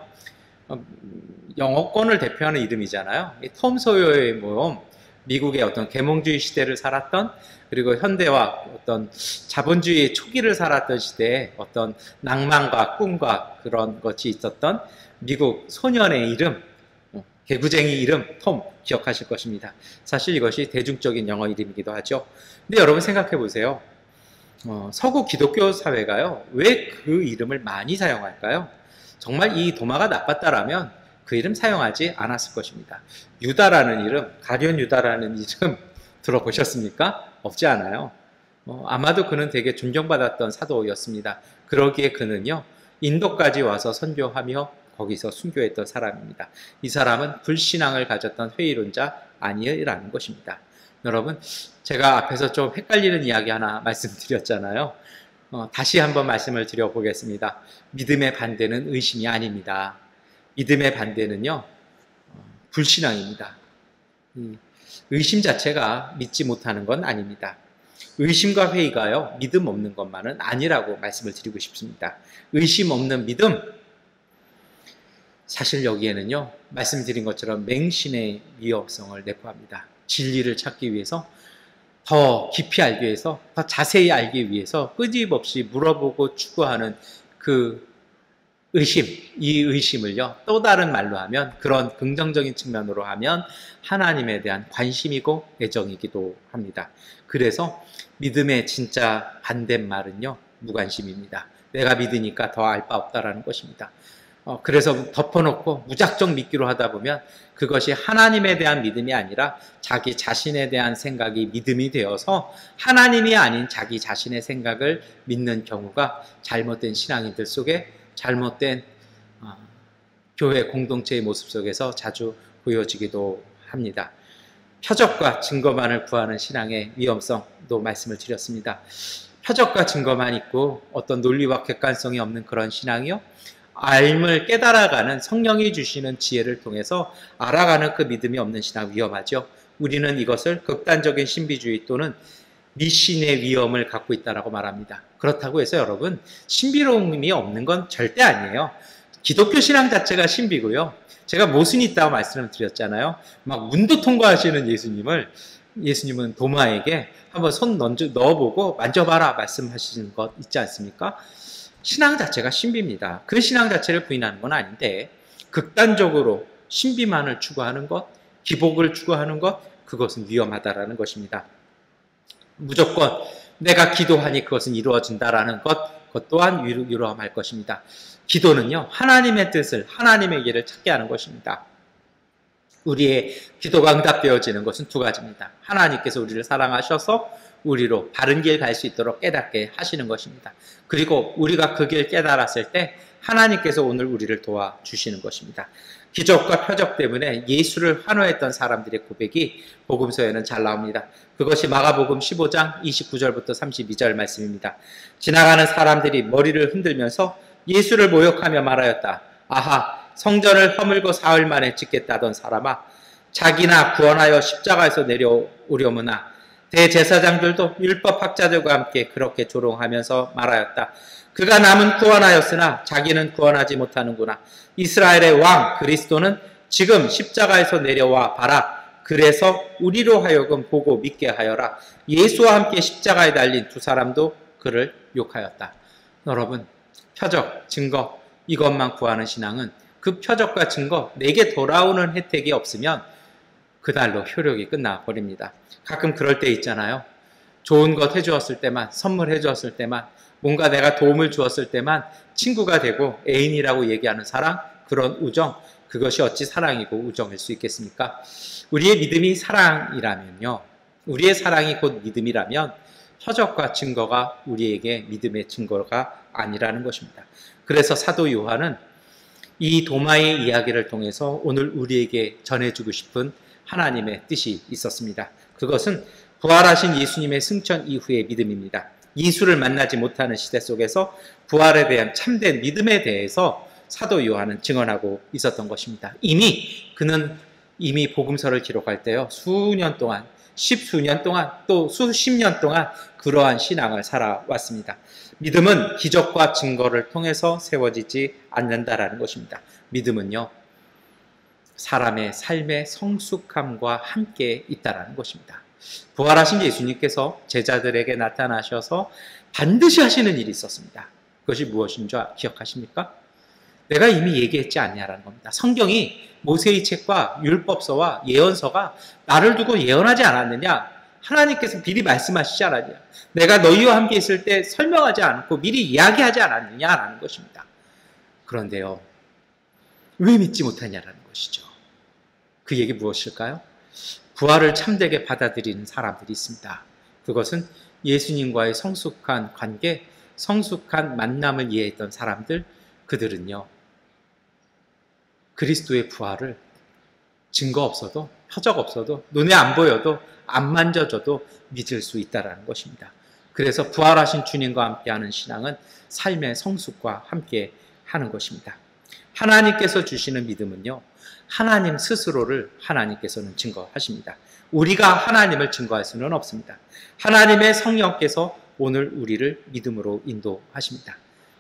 영어권을 대표하는 이름이잖아요. 이 톰 소요의 모험, 미국의 어떤 계몽주의 시대를 살았던, 그리고 현대와 어떤 자본주의 초기를 살았던 시대에 어떤 낭만과 꿈과 그런 것이 있었던 미국 소년의 이름, 개구쟁이 이름 톰, 기억하실 것입니다. 사실 이것이 대중적인 영어 이름이기도 하죠. 근데 여러분 생각해 보세요. 서구 기독교 사회가요, 왜 그 이름을 많이 사용할까요? 정말 이 도마가 나빴다라면 그 이름 사용하지 않았을 것입니다. 유다라는 이름, 가룟 유다라는 이름 들어보셨습니까? 없지 않아요. 아마도 그는 되게 존경받았던 사도였습니다. 그러기에 그는요, 인도까지 와서 선교하며 거기서 순교했던 사람입니다. 이 사람은 불신앙을 가졌던 회의론자 아니라는 것입니다. 여러분, 제가 앞에서 좀 헷갈리는 이야기 하나 말씀드렸잖아요. 다시 한번 말씀을 드려보겠습니다. 믿음의 반대는 의심이 아닙니다. 믿음의 반대는요, 불신앙입니다. 의심 자체가 믿지 못하는 건 아닙니다. 의심과 회의가요, 믿음 없는 것만은 아니라고 말씀을 드리고 싶습니다. 의심 없는 믿음, 사실 여기에는요, 말씀드린 것처럼 맹신의 위협성을 내포합니다. 진리를 찾기 위해서, 더 깊이 알기 위해서, 더 자세히 알기 위해서 끊임없이 물어보고 추구하는 그 의심, 이 의심을요, 또 다른 말로 하면, 그런 긍정적인 측면으로 하면 하나님에 대한 관심이고 애정이기도 합니다. 그래서 믿음의 진짜 반대말은요, 무관심입니다. 내가 믿으니까 더 알 바 없다라는 것입니다. 그래서 덮어놓고 무작정 믿기로 하다 보면 그것이 하나님에 대한 믿음이 아니라 자기 자신에 대한 생각이 믿음이 되어서 하나님이 아닌 자기 자신의 생각을 믿는 경우가 잘못된 신앙인들 속에, 잘못된 교회 공동체의 모습 속에서 자주 보여지기도 합니다. 표적과 증거만을 구하는 신앙의 위험성도 말씀을 드렸습니다. 표적과 증거만 있고 어떤 논리와 객관성이 없는 그런 신앙이요, 알을 깨달아가는 성령이 주시는 지혜를 통해서 알아가는 그 믿음이 없는 신앙, 위험하죠. 우리는 이것을 극단적인 신비주의 또는 미신의 위험을 갖고 있다고 말합니다. 그렇다고 해서 여러분, 신비로움이 없는 건 절대 아니에요. 기독교 신앙 자체가 신비고요. 제가 모순이 있다고 말씀을 드렸잖아요. 막 문도 통과하시는 예수님은 도마에게 한번 손 넣어보고 만져봐라 말씀하시는 것 있지 않습니까? 신앙 자체가 신비입니다. 그 신앙 자체를 부인하는 건 아닌데, 극단적으로 신비만을 추구하는 것, 기복을 추구하는 것, 그것은 위험하다라는 것입니다. 무조건 내가 기도하니 그것은 이루어진다라는 것 또한 위험할 것입니다. 기도는요, 하나님의 뜻을, 하나님의 길을 찾게 하는 것입니다. 우리의 기도가 응답되어지는 것은 두 가지입니다. 하나님께서 우리를 사랑하셔서 우리로 바른 길 갈 수 있도록 깨닫게 하시는 것입니다. 그리고 우리가 그 길 깨달았을 때 하나님께서 오늘 우리를 도와주시는 것입니다. 기적과 표적 때문에 예수를 환호했던 사람들의 고백이 복음서에는 잘 나옵니다. 그것이 마가복음 15장 29절부터 32절 말씀입니다. 지나가는 사람들이 머리를 흔들면서 예수를 모욕하며 말하였다. 아하, 성전을 허물고 사흘 만에 짓겠다던 사람아, 자기나 구원하여 십자가에서 내려오려무나. 대제사장들도 율법학자들과 함께 그렇게 조롱하면서 말하였다. 그가 남은 구원하였으나 자기는 구원하지 못하는구나. 이스라엘의 왕 그리스도는 지금 십자가에서 내려와 봐라. 그래서 우리로 하여금 보고 믿게 하여라. 예수와 함께 십자가에 달린 두 사람도 그를 욕하였다. 여러분, 표적, 증거, 이것만 구하는 신앙은 그 표적과 증거, 내게 돌아오는 혜택이 없으면 그날로 효력이 끝나버립니다. 가끔 그럴 때 있잖아요. 좋은 것 해주었을 때만, 선물해 주었을 때만, 뭔가 내가 도움을 주었을 때만 친구가 되고 애인이라고 얘기하는 사랑, 그런 우정, 그것이 어찌 사랑이고 우정일 수 있겠습니까? 우리의 믿음이 사랑이라면요, 우리의 사랑이 곧 믿음이라면 표적과 증거가 우리에게 믿음의 증거가 아니라는 것입니다. 그래서 사도 요한은 이 도마의 이야기를 통해서 오늘 우리에게 전해주고 싶은 하나님의 뜻이 있었습니다. 그것은 부활하신 예수님의 승천 이후의 믿음입니다. 예수를 만나지 못하는 시대 속에서 부활에 대한 참된 믿음에 대해서 사도 요한은 증언하고 있었던 것입니다. 그는 이미 복음서를 기록할 때요, 수년 동안, 십수년 동안, 또 수십 년 동안 그러한 신앙을 살아왔습니다. 믿음은 기적과 증거를 통해서 세워지지 않는다라는 것입니다. 믿음은요, 사람의 삶의 성숙함과 함께 있다라는 것입니다. 부활하신 예수님께서 제자들에게 나타나셔서 반드시 하시는 일이 있었습니다. 그것이 무엇인 줄 기억하십니까? 내가 이미 얘기했지 않냐라는 겁니다. 성경이 모세의 책과 율법서와 예언서가 나를 두고 예언하지 않았느냐? 하나님께서 미리 말씀하시지 않았느냐? 내가 너희와 함께 있을 때 설명하지 않고 미리 이야기하지 않았느냐라는 것입니다. 그런데요, 왜 믿지 못하냐라는 것이죠. 그 얘기 무엇일까요? 부활을 참되게 받아들이는 사람들이 있습니다. 그것은 예수님과의 성숙한 관계, 성숙한 만남을 이해했던 사람들, 그들은요, 그리스도의 부활을 증거 없어도, 표적 없어도, 눈에 안 보여도, 안 만져져도 믿을 수 있다는 것입니다. 그래서 부활하신 주님과 함께하는 신앙은 삶의 성숙과 함께 하는 것입니다. 하나님께서 주시는 믿음은요, 하나님 스스로를 하나님께서는 증거하십니다. 우리가 하나님을 증거할 수는 없습니다. 하나님의 성령께서 오늘 우리를 믿음으로 인도하십니다.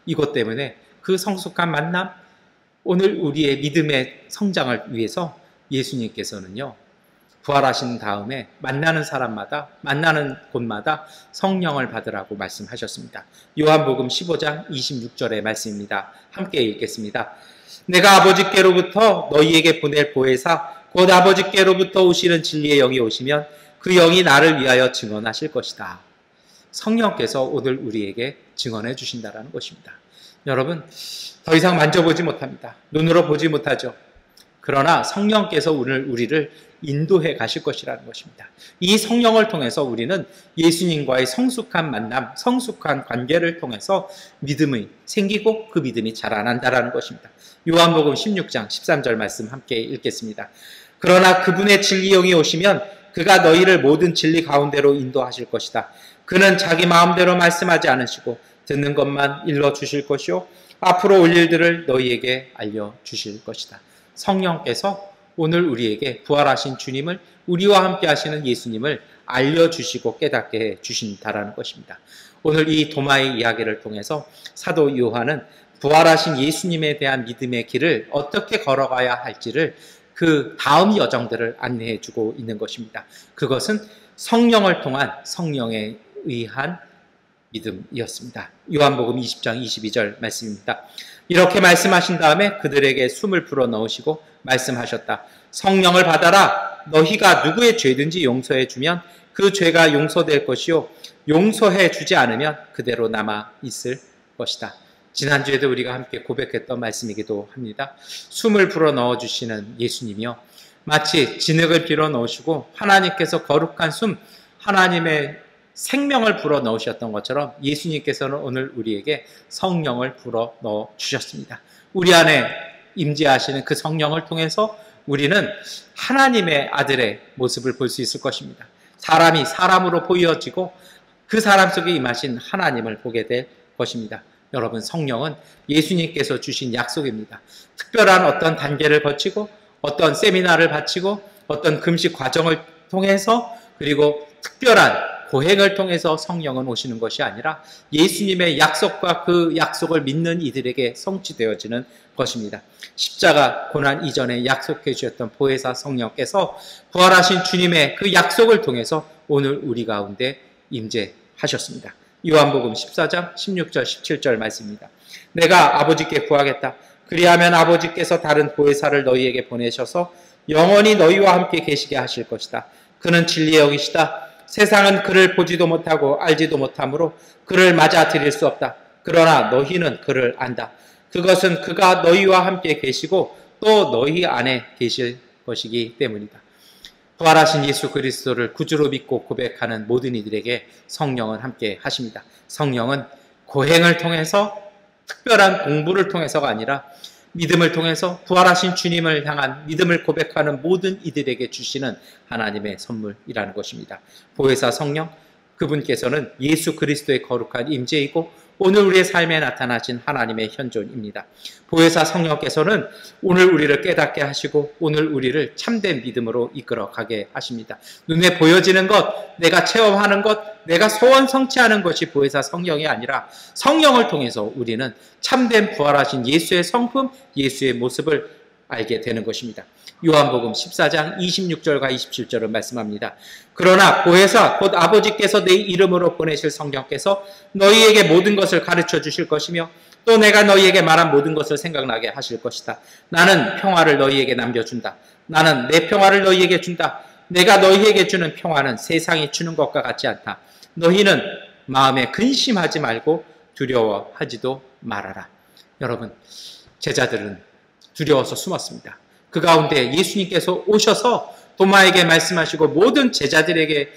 이것 때문에 그 성숙한 만남, 오늘 우리의 믿음의 성장을 위해서 예수님께서는요, 부활하신 다음에 만나는 사람마다, 만나는 곳마다 성령을 받으라고 말씀하셨습니다. 요한복음 15장 26절의 말씀입니다. 함께 읽겠습니다. 내가 아버지께로부터 너희에게 보낼 보혜사 곧 아버지께로부터 오시는 진리의 영이 오시면 그 영이 나를 위하여 증언하실 것이다. 성령께서 오늘 우리에게 증언해 주신다는 것입니다. 여러분, 더 이상 만져보지 못합니다. 눈으로 보지 못하죠. 그러나 성령께서 오늘 우리를 인도해 가실 것이라는 것입니다. 이 성령을 통해서 우리는 예수님과의 성숙한 만남, 성숙한 관계를 통해서 믿음이 생기고 그 믿음이 자라난다는 것입니다. 요한복음 16장 13절 말씀 함께 읽겠습니다. 그러나 그분의 진리 영이 오시면 그가 너희를 모든 진리 가운데로 인도하실 것이다. 그는 자기 마음대로 말씀하지 않으시고 듣는 것만 일러주실 것이요 앞으로 올 일들을 너희에게 알려주실 것이다. 성령께서 오늘 우리에게 부활하신 주님을, 우리와 함께 하시는 예수님을 알려주시고 깨닫게 해주신다라는 것입니다. 오늘 이 도마의 이야기를 통해서 사도 요한은 부활하신 예수님에 대한 믿음의 길을 어떻게 걸어가야 할지를, 그 다음 여정들을 안내해 주고 있는 것입니다. 그것은 성령을 통한, 성령에 의한 믿음이었습니다. 요한복음 20장 22절 말씀입니다. 이렇게 말씀하신 다음에 그들에게 숨을 불어 넣으시고 말씀하셨다. 성령을 받아라. 너희가 누구의 죄든지 용서해 주면 그 죄가 용서될 것이요 용서해 주지 않으면 그대로 남아 있을 것이다. 지난주에도 우리가 함께 고백했던 말씀이기도 합니다. 숨을 불어 넣어주시는 예수님이요, 마치 진흙을 빌어 넣으시고 하나님께서 거룩한 숨, 하나님의 생명을 불어 넣으셨던 것처럼 예수님께서는 오늘 우리에게 성령을 불어 넣어 주셨습니다. 우리 안에 임재하시는 그 성령을 통해서 우리는 하나님의 아들의 모습을 볼 수 있을 것입니다. 사람이 사람으로 보여지고 그 사람 속에 임하신 하나님을 보게 될 것입니다. 여러분, 성령은 예수님께서 주신 약속입니다. 특별한 어떤 단계를 거치고 어떤 세미나를 바치고 어떤 금식 과정을 통해서 그리고 특별한 고행을 통해서 성령은 오시는 것이 아니라 예수님의 약속과 그 약속을 믿는 이들에게 성취되어지는 것입니다. 십자가 고난 이전에 약속해 주셨던 보혜사 성령께서 부활하신 주님의 그 약속을 통해서 오늘 우리 가운데 임재하셨습니다. 요한복음 14장 16절 17절 말씀입니다. 내가 아버지께 구하겠다. 그리하면 아버지께서 다른 보혜사를 너희에게 보내셔서 영원히 너희와 함께 계시게 하실 것이다. 그는 진리의 영이시다. 세상은 그를 보지도 못하고 알지도 못하므로 그를 맞아 들일 수 없다. 그러나 너희는 그를 안다. 그것은 그가 너희와 함께 계시고 또 너희 안에 계실 것이기 때문이다. 부활하신 예수 그리스도를 구주로 믿고 고백하는 모든 이들에게 성령은 함께 하십니다. 성령은 고행을 통해서 특별한 공부를 통해서가 아니라 믿음을 통해서 부활하신 주님을 향한 믿음을 고백하는 모든 이들에게 주시는 하나님의 선물이라는 것입니다. 보혜사 성령, 그분께서는 예수 그리스도의 거룩한 임재이고 오늘 우리의 삶에 나타나신 하나님의 현존입니다. 보혜사 성령께서는 오늘 우리를 깨닫게 하시고 오늘 우리를 참된 믿음으로 이끌어 가게 하십니다. 눈에 보여지는 것, 내가 체험하는 것, 내가 소원 성취하는 것이 보혜사 성령이 아니라 성령을 통해서 우리는 참된 부활하신 예수의 성품, 예수의 모습을 알게 되는 것입니다. 요한복음 14장 26절과 27절은 말씀합니다. 그러나 보혜사 곧 아버지께서 내 이름으로 보내실 성령께서 너희에게 모든 것을 가르쳐 주실 것이며 또 내가 너희에게 말한 모든 것을 생각나게 하실 것이다. 나는 평화를 너희에게 남겨준다. 나는 내 평화를 너희에게 준다. 내가 너희에게 주는 평화는 세상이 주는 것과 같지 않다. 너희는 마음에 근심하지 말고 두려워하지도 말아라. 여러분, 제자들은 두려워서 숨었습니다. 그 가운데 예수님께서 오셔서 도마에게 말씀하시고 모든 제자들에게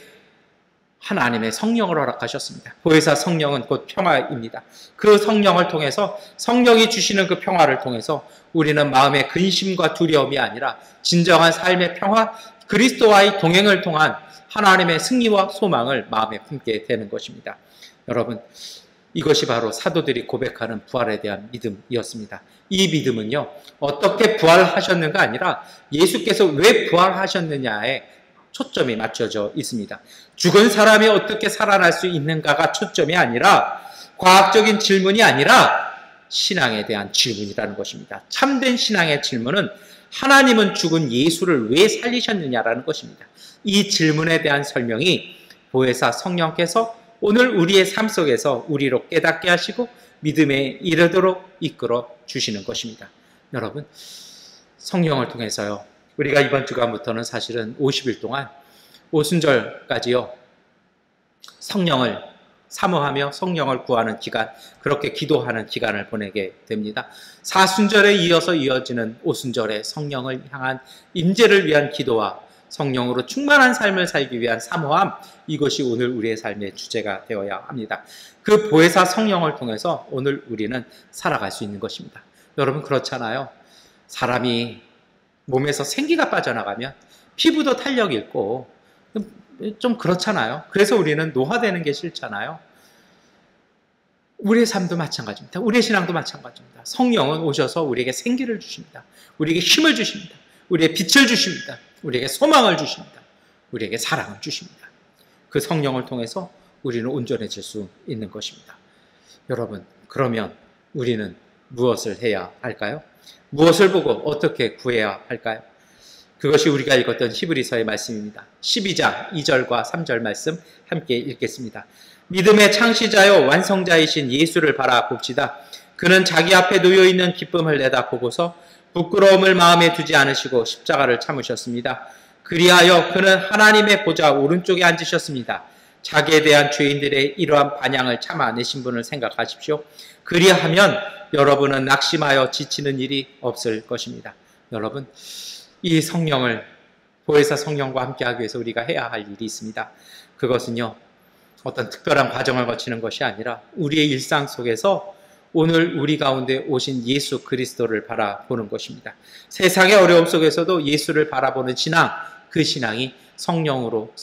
하나님의 성령을 허락하셨습니다. 보혜사 성령은 곧 평화입니다. 그 성령을 통해서 성령이 주시는 그 평화를 통해서 우리는 마음의 근심과 두려움이 아니라 진정한 삶의 평화, 그리스도와의 동행을 통한 하나님의 승리와 소망을 마음에 품게 되는 것입니다. 여러분, 이것이 바로 사도들이 고백하는 부활에 대한 믿음이었습니다. 이 믿음은요, 어떻게 부활하셨는가 아니라 예수께서 왜 부활하셨느냐에 초점이 맞춰져 있습니다. 죽은 사람이 어떻게 살아날 수 있는가가 초점이 아니라 과학적인 질문이 아니라 신앙에 대한 질문이라는 것입니다. 참된 신앙의 질문은 하나님은 죽은 예수를 왜 살리셨느냐라는 것입니다. 이 질문에 대한 설명이 보혜사 성령께서 오늘 우리의 삶 속에서 우리로 깨닫게 하시고 믿음에 이르도록 이끌어 주시는 것입니다. 여러분, 성령을 통해서요, 우리가 이번 주간부터는 사실은 50일 동안 오순절까지요, 성령을 사모하며 성령을 구하는 기간, 그렇게 기도하는 기간을 보내게 됩니다. 사순절에 이어서 이어지는 오순절에 성령을 향한 임재를 위한 기도와 성령으로 충만한 삶을 살기 위한 사모함, 이것이 오늘 우리의 삶의 주제가 되어야 합니다. 그 보혜사 성령을 통해서 오늘 우리는 살아갈 수 있는 것입니다. 여러분, 그렇잖아요. 사람이 몸에서 생기가 빠져나가면 피부도 탄력 잃고 좀 그렇잖아요. 그래서 우리는 노화되는 게 싫잖아요. 우리의 삶도 마찬가지입니다. 우리의 신앙도 마찬가지입니다. 성령은 오셔서 우리에게 생기를 주십니다. 우리에게 힘을 주십니다. 우리에게 빛을 주십니다. 우리에게 소망을 주십니다. 우리에게 사랑을 주십니다. 그 성령을 통해서 우리는 온전해질 수 있는 것입니다. 여러분, 그러면 우리는 무엇을 해야 할까요? 무엇을 보고 어떻게 구해야 할까요? 그것이 우리가 읽었던 히브리서의 말씀입니다. 12장 2절과 3절 말씀 함께 읽겠습니다. 믿음의 창시자요 완성자이신 예수를 바라봅시다. 그는 자기 앞에 놓여있는 기쁨을 내다보고서 부끄러움을 마음에 두지 않으시고 십자가를 참으셨습니다. 그리하여 그는 하나님의 보좌 오른쪽에 앉으셨습니다. 자기에 대한 죄인들의 이러한 반향을 참아내신 분을 생각하십시오. 그리하면 여러분은 낙심하여 지치는 일이 없을 것입니다. 여러분, 이 성령을, 보혜사 성령과 함께하기 위해서 우리가 해야 할 일이 있습니다. 그것은요, 어떤 특별한 과정을 거치는 것이 아니라 우리의 일상 속에서 오늘 우리 가운데 오신 예수 그리스도를 바라보는 것입니다. 세상의 어려움 속에서도 예수를 바라보는 신앙, 그 신앙이 성령으로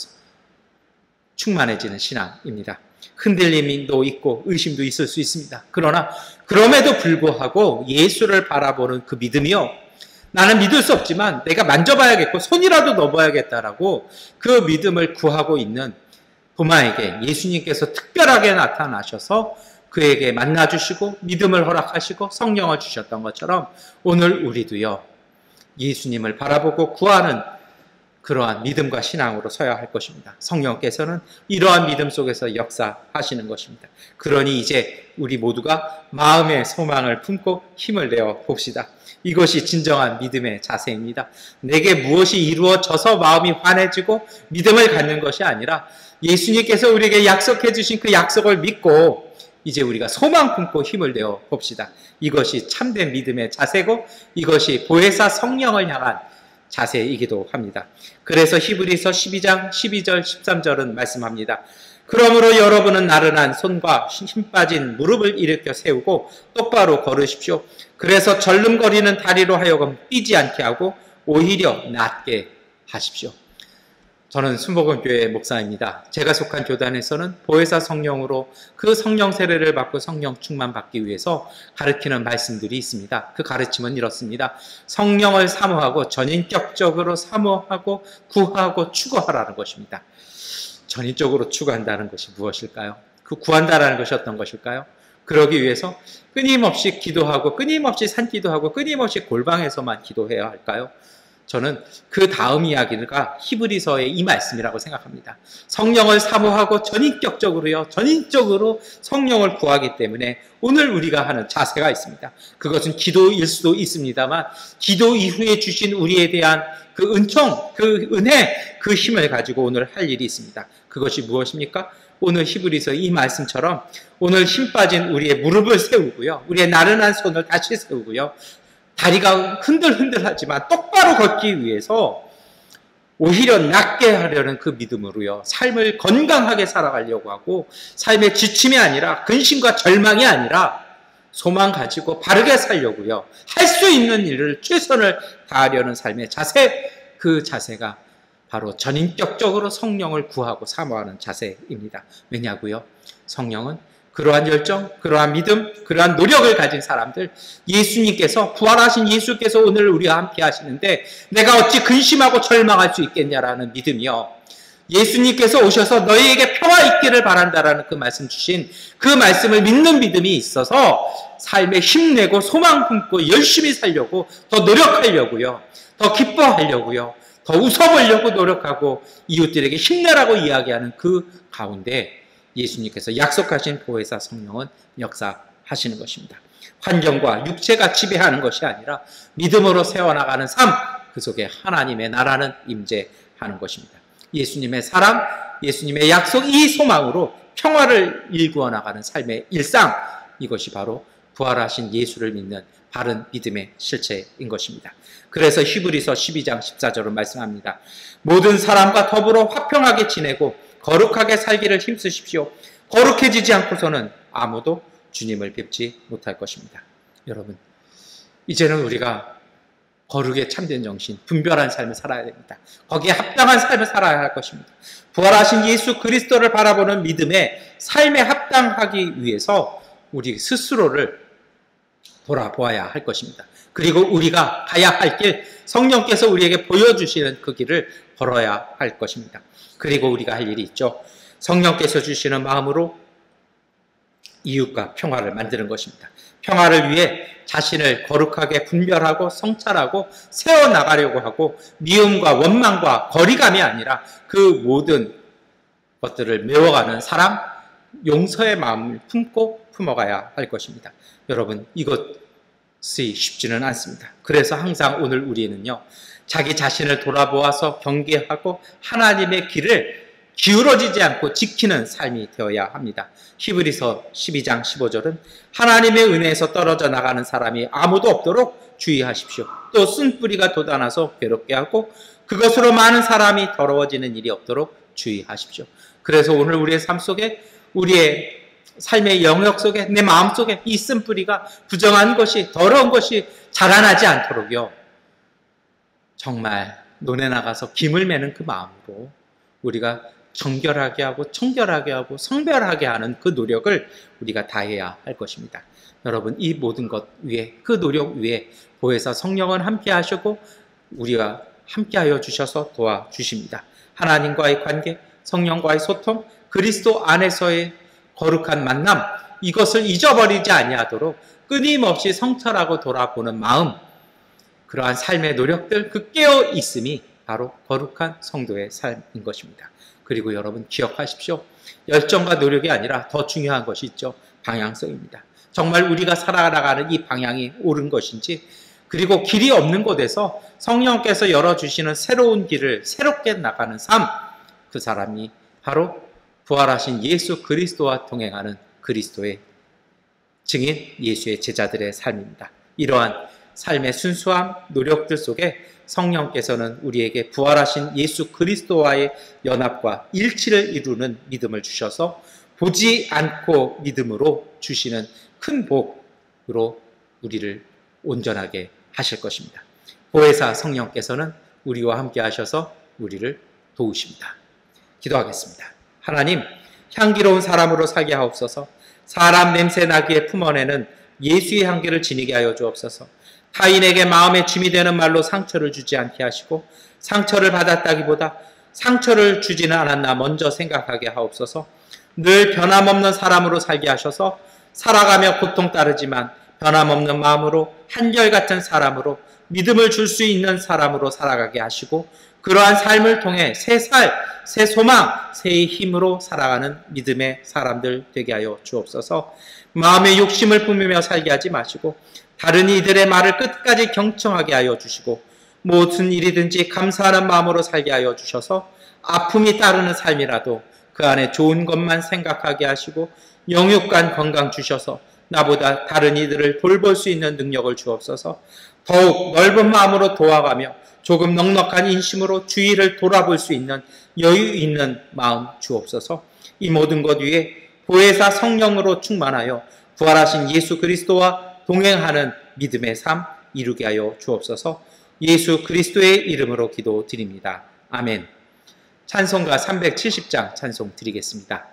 충만해지는 신앙입니다. 흔들림도 있고 의심도 있을 수 있습니다. 그러나 그럼에도 불구하고 예수를 바라보는 그 믿음이요, 나는 믿을 수 없지만 내가 만져봐야겠고 손이라도 넣어봐야겠다라고 그 믿음을 구하고 있는 도마에게 예수님께서 특별하게 나타나셔서 그에게 만나주시고 믿음을 허락하시고 성령을 주셨던 것처럼 오늘 우리도요, 예수님을 바라보고 구하는 그러한 믿음과 신앙으로 서야 할 것입니다. 성령께서는 이러한 믿음 속에서 역사하시는 것입니다. 그러니 이제 우리 모두가 마음의 소망을 품고 힘을 내어 봅시다. 이것이 진정한 믿음의 자세입니다. 내게 무엇이 이루어져서 마음이 환해지고 믿음을 갖는 것이 아니라 예수님께서 우리에게 약속해 주신 그 약속을 믿고 이제 우리가 소망 품고 힘을 내어 봅시다. 이것이 참된 믿음의 자세고 이것이 보혜사 성령을 향한 자세이기도 합니다. 그래서 히브리서 12장 12절 13절은 말씀합니다. 그러므로 여러분은 나른한 손과 힘 빠진 무릎을 일으켜 세우고 똑바로 걸으십시오. 그래서 절름거리는 다리로 하여금 뛰지 않게 하고 오히려 낫게 하십시오. 저는 순복음교회 목사입니다. 제가 속한 교단에서는 보혜사 성령으로 그 성령 세례를 받고 성령 충만 받기 위해서 가르치는 말씀들이 있습니다. 그 가르침은 이렇습니다. 성령을 사모하고 전인격적으로 사모하고 구하고 추구하라는 것입니다. 전인적으로 추구한다는 것이 무엇일까요? 그 구한다라는 것이 어떤 것일까요? 그러기 위해서 끊임없이 기도하고 끊임없이 산기도하고 끊임없이 골방에서만 기도해야 할까요? 저는 그 다음 이야기가 히브리서의 이 말씀이라고 생각합니다. 성령을 사모하고 전인격적으로 성령을 구하기 때문에 오늘 우리가 하는 자세가 있습니다. 그것은 기도일 수도 있습니다만 기도 이후에 주신 우리에 대한 그 은총, 그 은혜, 그 힘을 가지고 오늘 할 일이 있습니다. 그것이 무엇입니까? 오늘 히브리서 이 말씀처럼 오늘 힘 빠진 우리의 무릎을 세우고요, 우리의 나른한 손을 다시 세우고요, 다리가 흔들흔들하지만 똑바로 걷기 위해서 오히려 낫게 하려는 그 믿음으로요, 삶을 건강하게 살아가려고 하고 삶의 지침이 아니라 근심과 절망이 아니라 소망 가지고 바르게 살려고요, 할 수 있는 일을 최선을 다하려는 삶의 자세, 그 자세가 바로 전인격적으로 성령을 구하고 사모하는 자세입니다. 왜냐고요? 성령은 그러한 열정, 그러한 믿음, 그러한 노력을 가진 사람들, 예수님께서, 부활하신 예수께서 오늘 우리와 함께 하시는데 내가 어찌 근심하고 절망할 수 있겠냐라는 믿음이요, 예수님께서 오셔서 너희에게 평화 있기를 바란다라는 그 말씀 주신 그 말씀을 믿는 믿음이 있어서 삶에 힘내고 소망 품고 열심히 살려고, 더 노력하려고요, 더 기뻐하려고요, 더 웃어보려고 노력하고 이웃들에게 힘내라고 이야기하는 그 가운데 예수님께서 약속하신 보혜사 성령은 역사하시는 것입니다. 환경과 육체가 지배하는 것이 아니라 믿음으로 세워나가는 삶, 그 속에 하나님의 나라는 임재하는 것입니다. 예수님의 사랑, 예수님의 약속, 이 소망으로 평화를 일구어 나가는 삶의 일상, 이것이 바로 부활하신 예수를 믿는 바른 믿음의 실체인 것입니다. 그래서 히브리서 12장 14절은 말씀합니다. 모든 사람과 더불어 화평하게 지내고 거룩하게 살기를 힘쓰십시오. 거룩해지지 않고서는 아무도 주님을 뵙지 못할 것입니다. 여러분, 이제는 우리가 거룩에 참된 정신, 분별한 삶을 살아야 됩니다. 거기에 합당한 삶을 살아야 할 것입니다. 부활하신 예수 그리스도를 바라보는 믿음에 삶에 합당하기 위해서 우리 스스로를 돌아보아야 할 것입니다. 그리고 우리가 가야 할 길, 성령께서 우리에게 보여주시는 그 길을 걸어야 할 것입니다. 그리고 우리가 할 일이 있죠. 성령께서 주시는 마음으로 이웃과 평화를 만드는 것입니다. 평화를 위해 자신을 거룩하게 분별하고 성찰하고 세워나가려고 하고 미움과 원망과 거리감이 아니라 그 모든 것들을 메워가는 사랑, 용서의 마음을 품고 품어가야 할 것입니다. 여러분, 이것이 쉽지는 않습니다. 그래서 항상 오늘 우리는요, 자기 자신을 돌아보아서 경계하고 하나님의 길을 기울어지지 않고 지키는 삶이 되어야 합니다. 히브리서 12장 15절은 하나님의 은혜에서 떨어져 나가는 사람이 아무도 없도록 주의하십시오. 또 쓴뿌리가 돋아나서 괴롭게 하고 그것으로 많은 사람이 더러워지는 일이 없도록 주의하십시오. 그래서 오늘 우리의 삶 속에, 우리의 삶의 영역 속에, 내 마음 속에 이 쓴뿌리가, 부정한 것이, 더러운 것이 자라나지 않도록요, 정말 논에 나가서 김을 매는 그 마음으로 우리가 정결하게 하고 청결하게 하고 성별하게 하는 그 노력을 우리가 다해야 할 것입니다. 여러분, 이 모든 것 위에, 그 노력 위에 보혜사 성령은 함께 하시고 우리가 함께 하여 주셔서 도와주십니다. 하나님과의 관계, 성령과의 소통, 그리스도 안에서의 거룩한 만남, 이것을 잊어버리지 아니하도록 끊임없이 성찰하고 돌아보는 마음, 그러한 삶의 노력들, 그 깨어있음이 바로 거룩한 성도의 삶인 것입니다. 그리고 여러분 기억하십시오. 열정과 노력이 아니라 더 중요한 것이 있죠. 방향성입니다. 정말 우리가 살아가는 이 방향이 옳은 것인지, 그리고 길이 없는 곳에서 성령께서 열어주시는 새로운 길을 새롭게 나가는 삶, 그 사람이 바로 부활하신 예수 그리스도와 동행하는 그리스도의 증인, 예수의 제자들의 삶입니다. 이러한 삶의 순수함, 노력들 속에 성령께서는 우리에게 부활하신 예수 그리스도와의 연합과 일치를 이루는 믿음을 주셔서 보지 않고 믿음으로 주시는 큰 복으로 우리를 온전하게 하실 것입니다. 보혜사 성령께서는 우리와 함께 하셔서 우리를 도우십니다. 기도하겠습니다. 하나님, 향기로운 사람으로 살게 하옵소서. 사람 냄새 나기에 품어내는 예수의 향기를 지니게 하여 주옵소서. 타인에게 마음에 짐이 되는 말로 상처를 주지 않게 하시고, 상처를 받았다기보다 상처를 주지는 않았나 먼저 생각하게 하옵소서. 늘 변함없는 사람으로 살게 하셔서 살아가며 고통 따르지만 변함없는 마음으로, 한결같은 사람으로, 믿음을 줄 수 있는 사람으로 살아가게 하시고, 그러한 삶을 통해 새 살, 새 소망, 새 힘으로 살아가는 믿음의 사람들 되게 하여 주옵소서. 마음의 욕심을 품으며 살게 하지 마시고, 다른 이들의 말을 끝까지 경청하게 하여 주시고, 무슨 일이든지 감사하는 마음으로 살게 하여 주셔서 아픔이 따르는 삶이라도 그 안에 좋은 것만 생각하게 하시고, 영육간 건강 주셔서 나보다 다른 이들을 돌볼 수 있는 능력을 주옵소서. 더욱 넓은 마음으로 도와가며 조금 넉넉한 인심으로 주위를 돌아볼 수 있는 여유 있는 마음 주옵소서. 이 모든 것 위에 보혜사 성령으로 충만하여 부활하신 예수 그리스도와 동행하는 믿음의 삶 이루게 하여 주옵소서. 예수 그리스도의 이름으로 기도드립니다. 아멘. 찬송가 370장 찬송 드리겠습니다.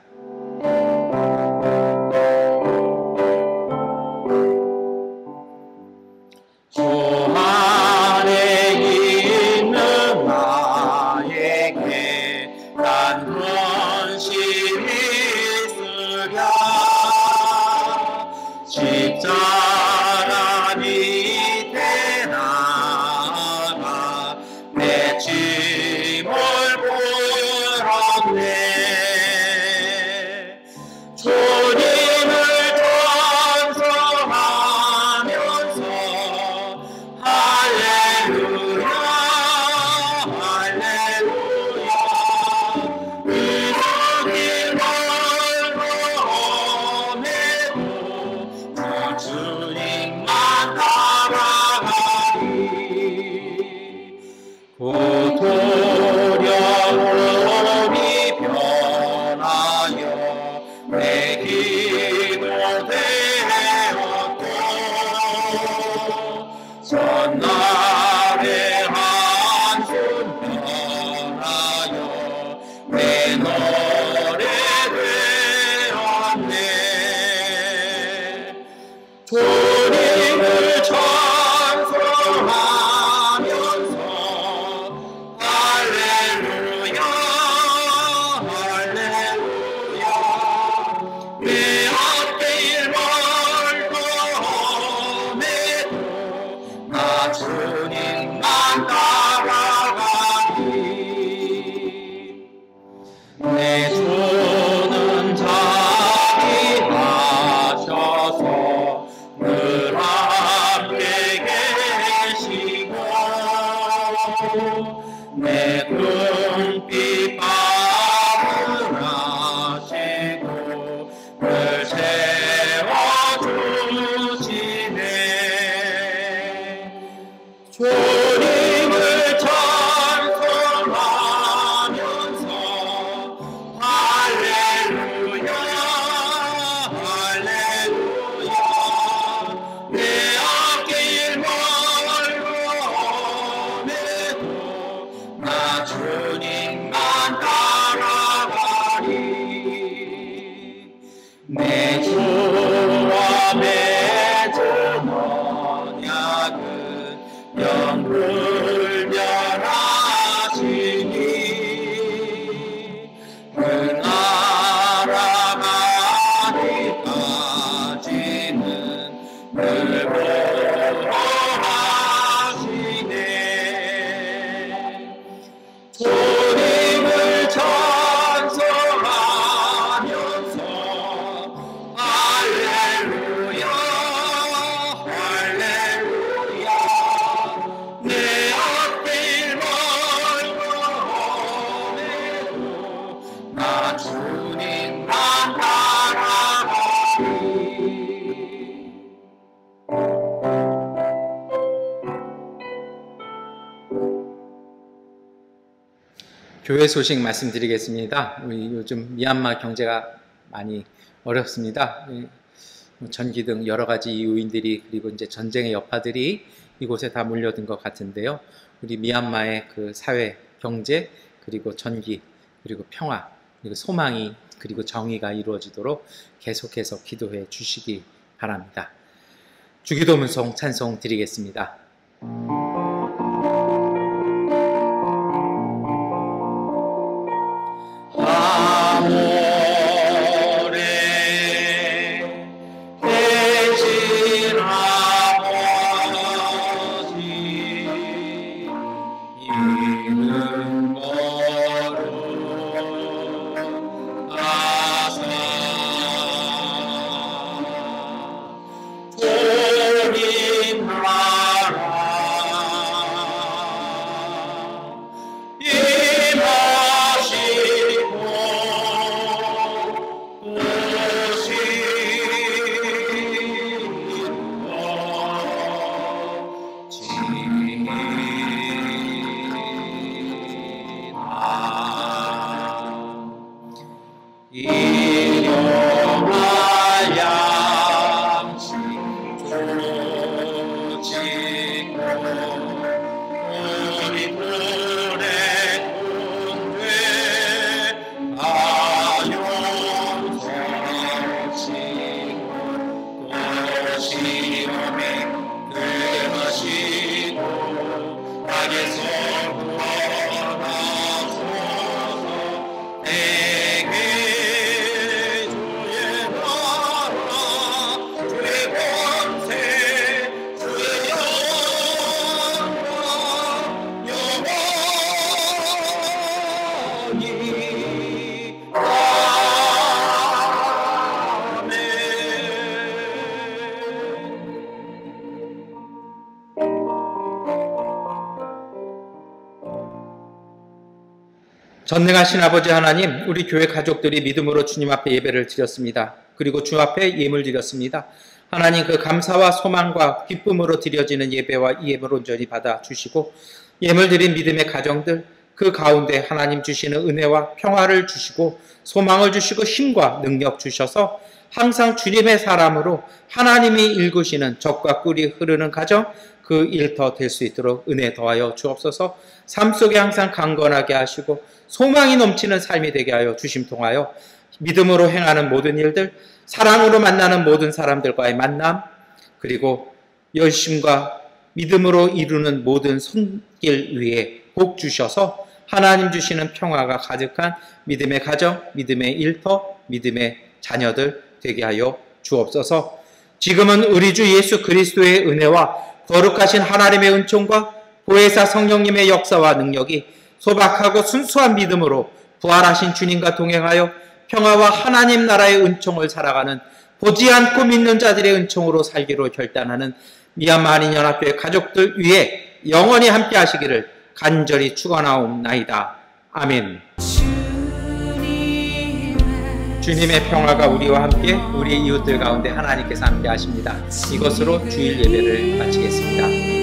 주 안에 있는 나에게 난 헌신이 있으랴. 십자가 밑에 나가 내 짐을 물었네. 주님을 찬송하면서 할렐루야 할렐루야. 그 길 멀고 험해도 주 주님만 따라가리. 그 두려움이 변하여 내 힘을 되었고, 전날의 한숨 변하여 내 노래 되었네. 주님을 찬송하면서 할렐루야 할렐루야. 내 앞에 일 멀고 험해도 나 주님만 따라가리. 내 주는 자비하셔서 늘 함께 계시고, 내 금빛 바라시고 늘 채워주시네. 주님을 찬송하면서 할렐루야 할렐루야. 내 앞길 멀고 험해도 나 주님만 따라가. 교회 소식 말씀드리겠습니다. 우리 요즘 미얀마 경제가 많이 어렵습니다. 전기 등 여러 가지 요인들이 그리고 이제 전쟁의 여파들이 이곳에 다 몰려든 것 같은데요. 우리 미얀마의 그 사회, 경제, 그리고 전기, 그리고 평화, 그리고 소망이 그리고 정의가 이루어지도록 계속해서 기도해 주시기 바랍니다. 주기도 문송 찬송 드리겠습니다. 전능하신 아버지 하나님, 우리 교회 가족들이 믿음으로 주님 앞에 예배를 드렸습니다. 그리고 주 앞에 예물 드렸습니다. 하나님, 그 감사와 소망과 기쁨으로 드려지는 예배와 이 예물 온전히 받아주시고 예물 드린 믿음의 가정들, 그 가운데 하나님 주시는 은혜와 평화를 주시고 소망을 주시고 힘과 능력 주셔서 항상 주님의 사람으로 하나님이 일구시는 젖과 꿀이 흐르는 가정, 그 일터 될 수 있도록 은혜 더하여 주옵소서. 삶 속에 항상 강건하게 하시고 소망이 넘치는 삶이 되게 하여 주심 통하여 믿음으로 행하는 모든 일들, 사랑으로 만나는 모든 사람들과의 만남, 그리고 열심과 믿음으로 이루는 모든 손길 위에 복 주셔서 하나님 주시는 평화가 가득한 믿음의 가정, 믿음의 일터, 믿음의 자녀들 되게 하여 주옵소서. 지금은 우리 주 예수 그리스도의 은혜와 거룩하신 하나님의 은총과 보혜사 성령님의 역사와 능력이 소박하고 순수한 믿음으로 부활하신 주님과 동행하여 평화와 하나님 나라의 은총을 살아가는 보지 않고 믿는 자들의 은총으로 살기로 결단하는 미얀마 한인연합교회 가족들 위에 영원히 함께 하시기를 간절히 축원하옵나이다. 아멘. 주님의 평화가 우리와 함께 우리 이웃들 가운데 하나님께서 함께 하십니다. 이것으로 주일 예배를 마치겠습니다.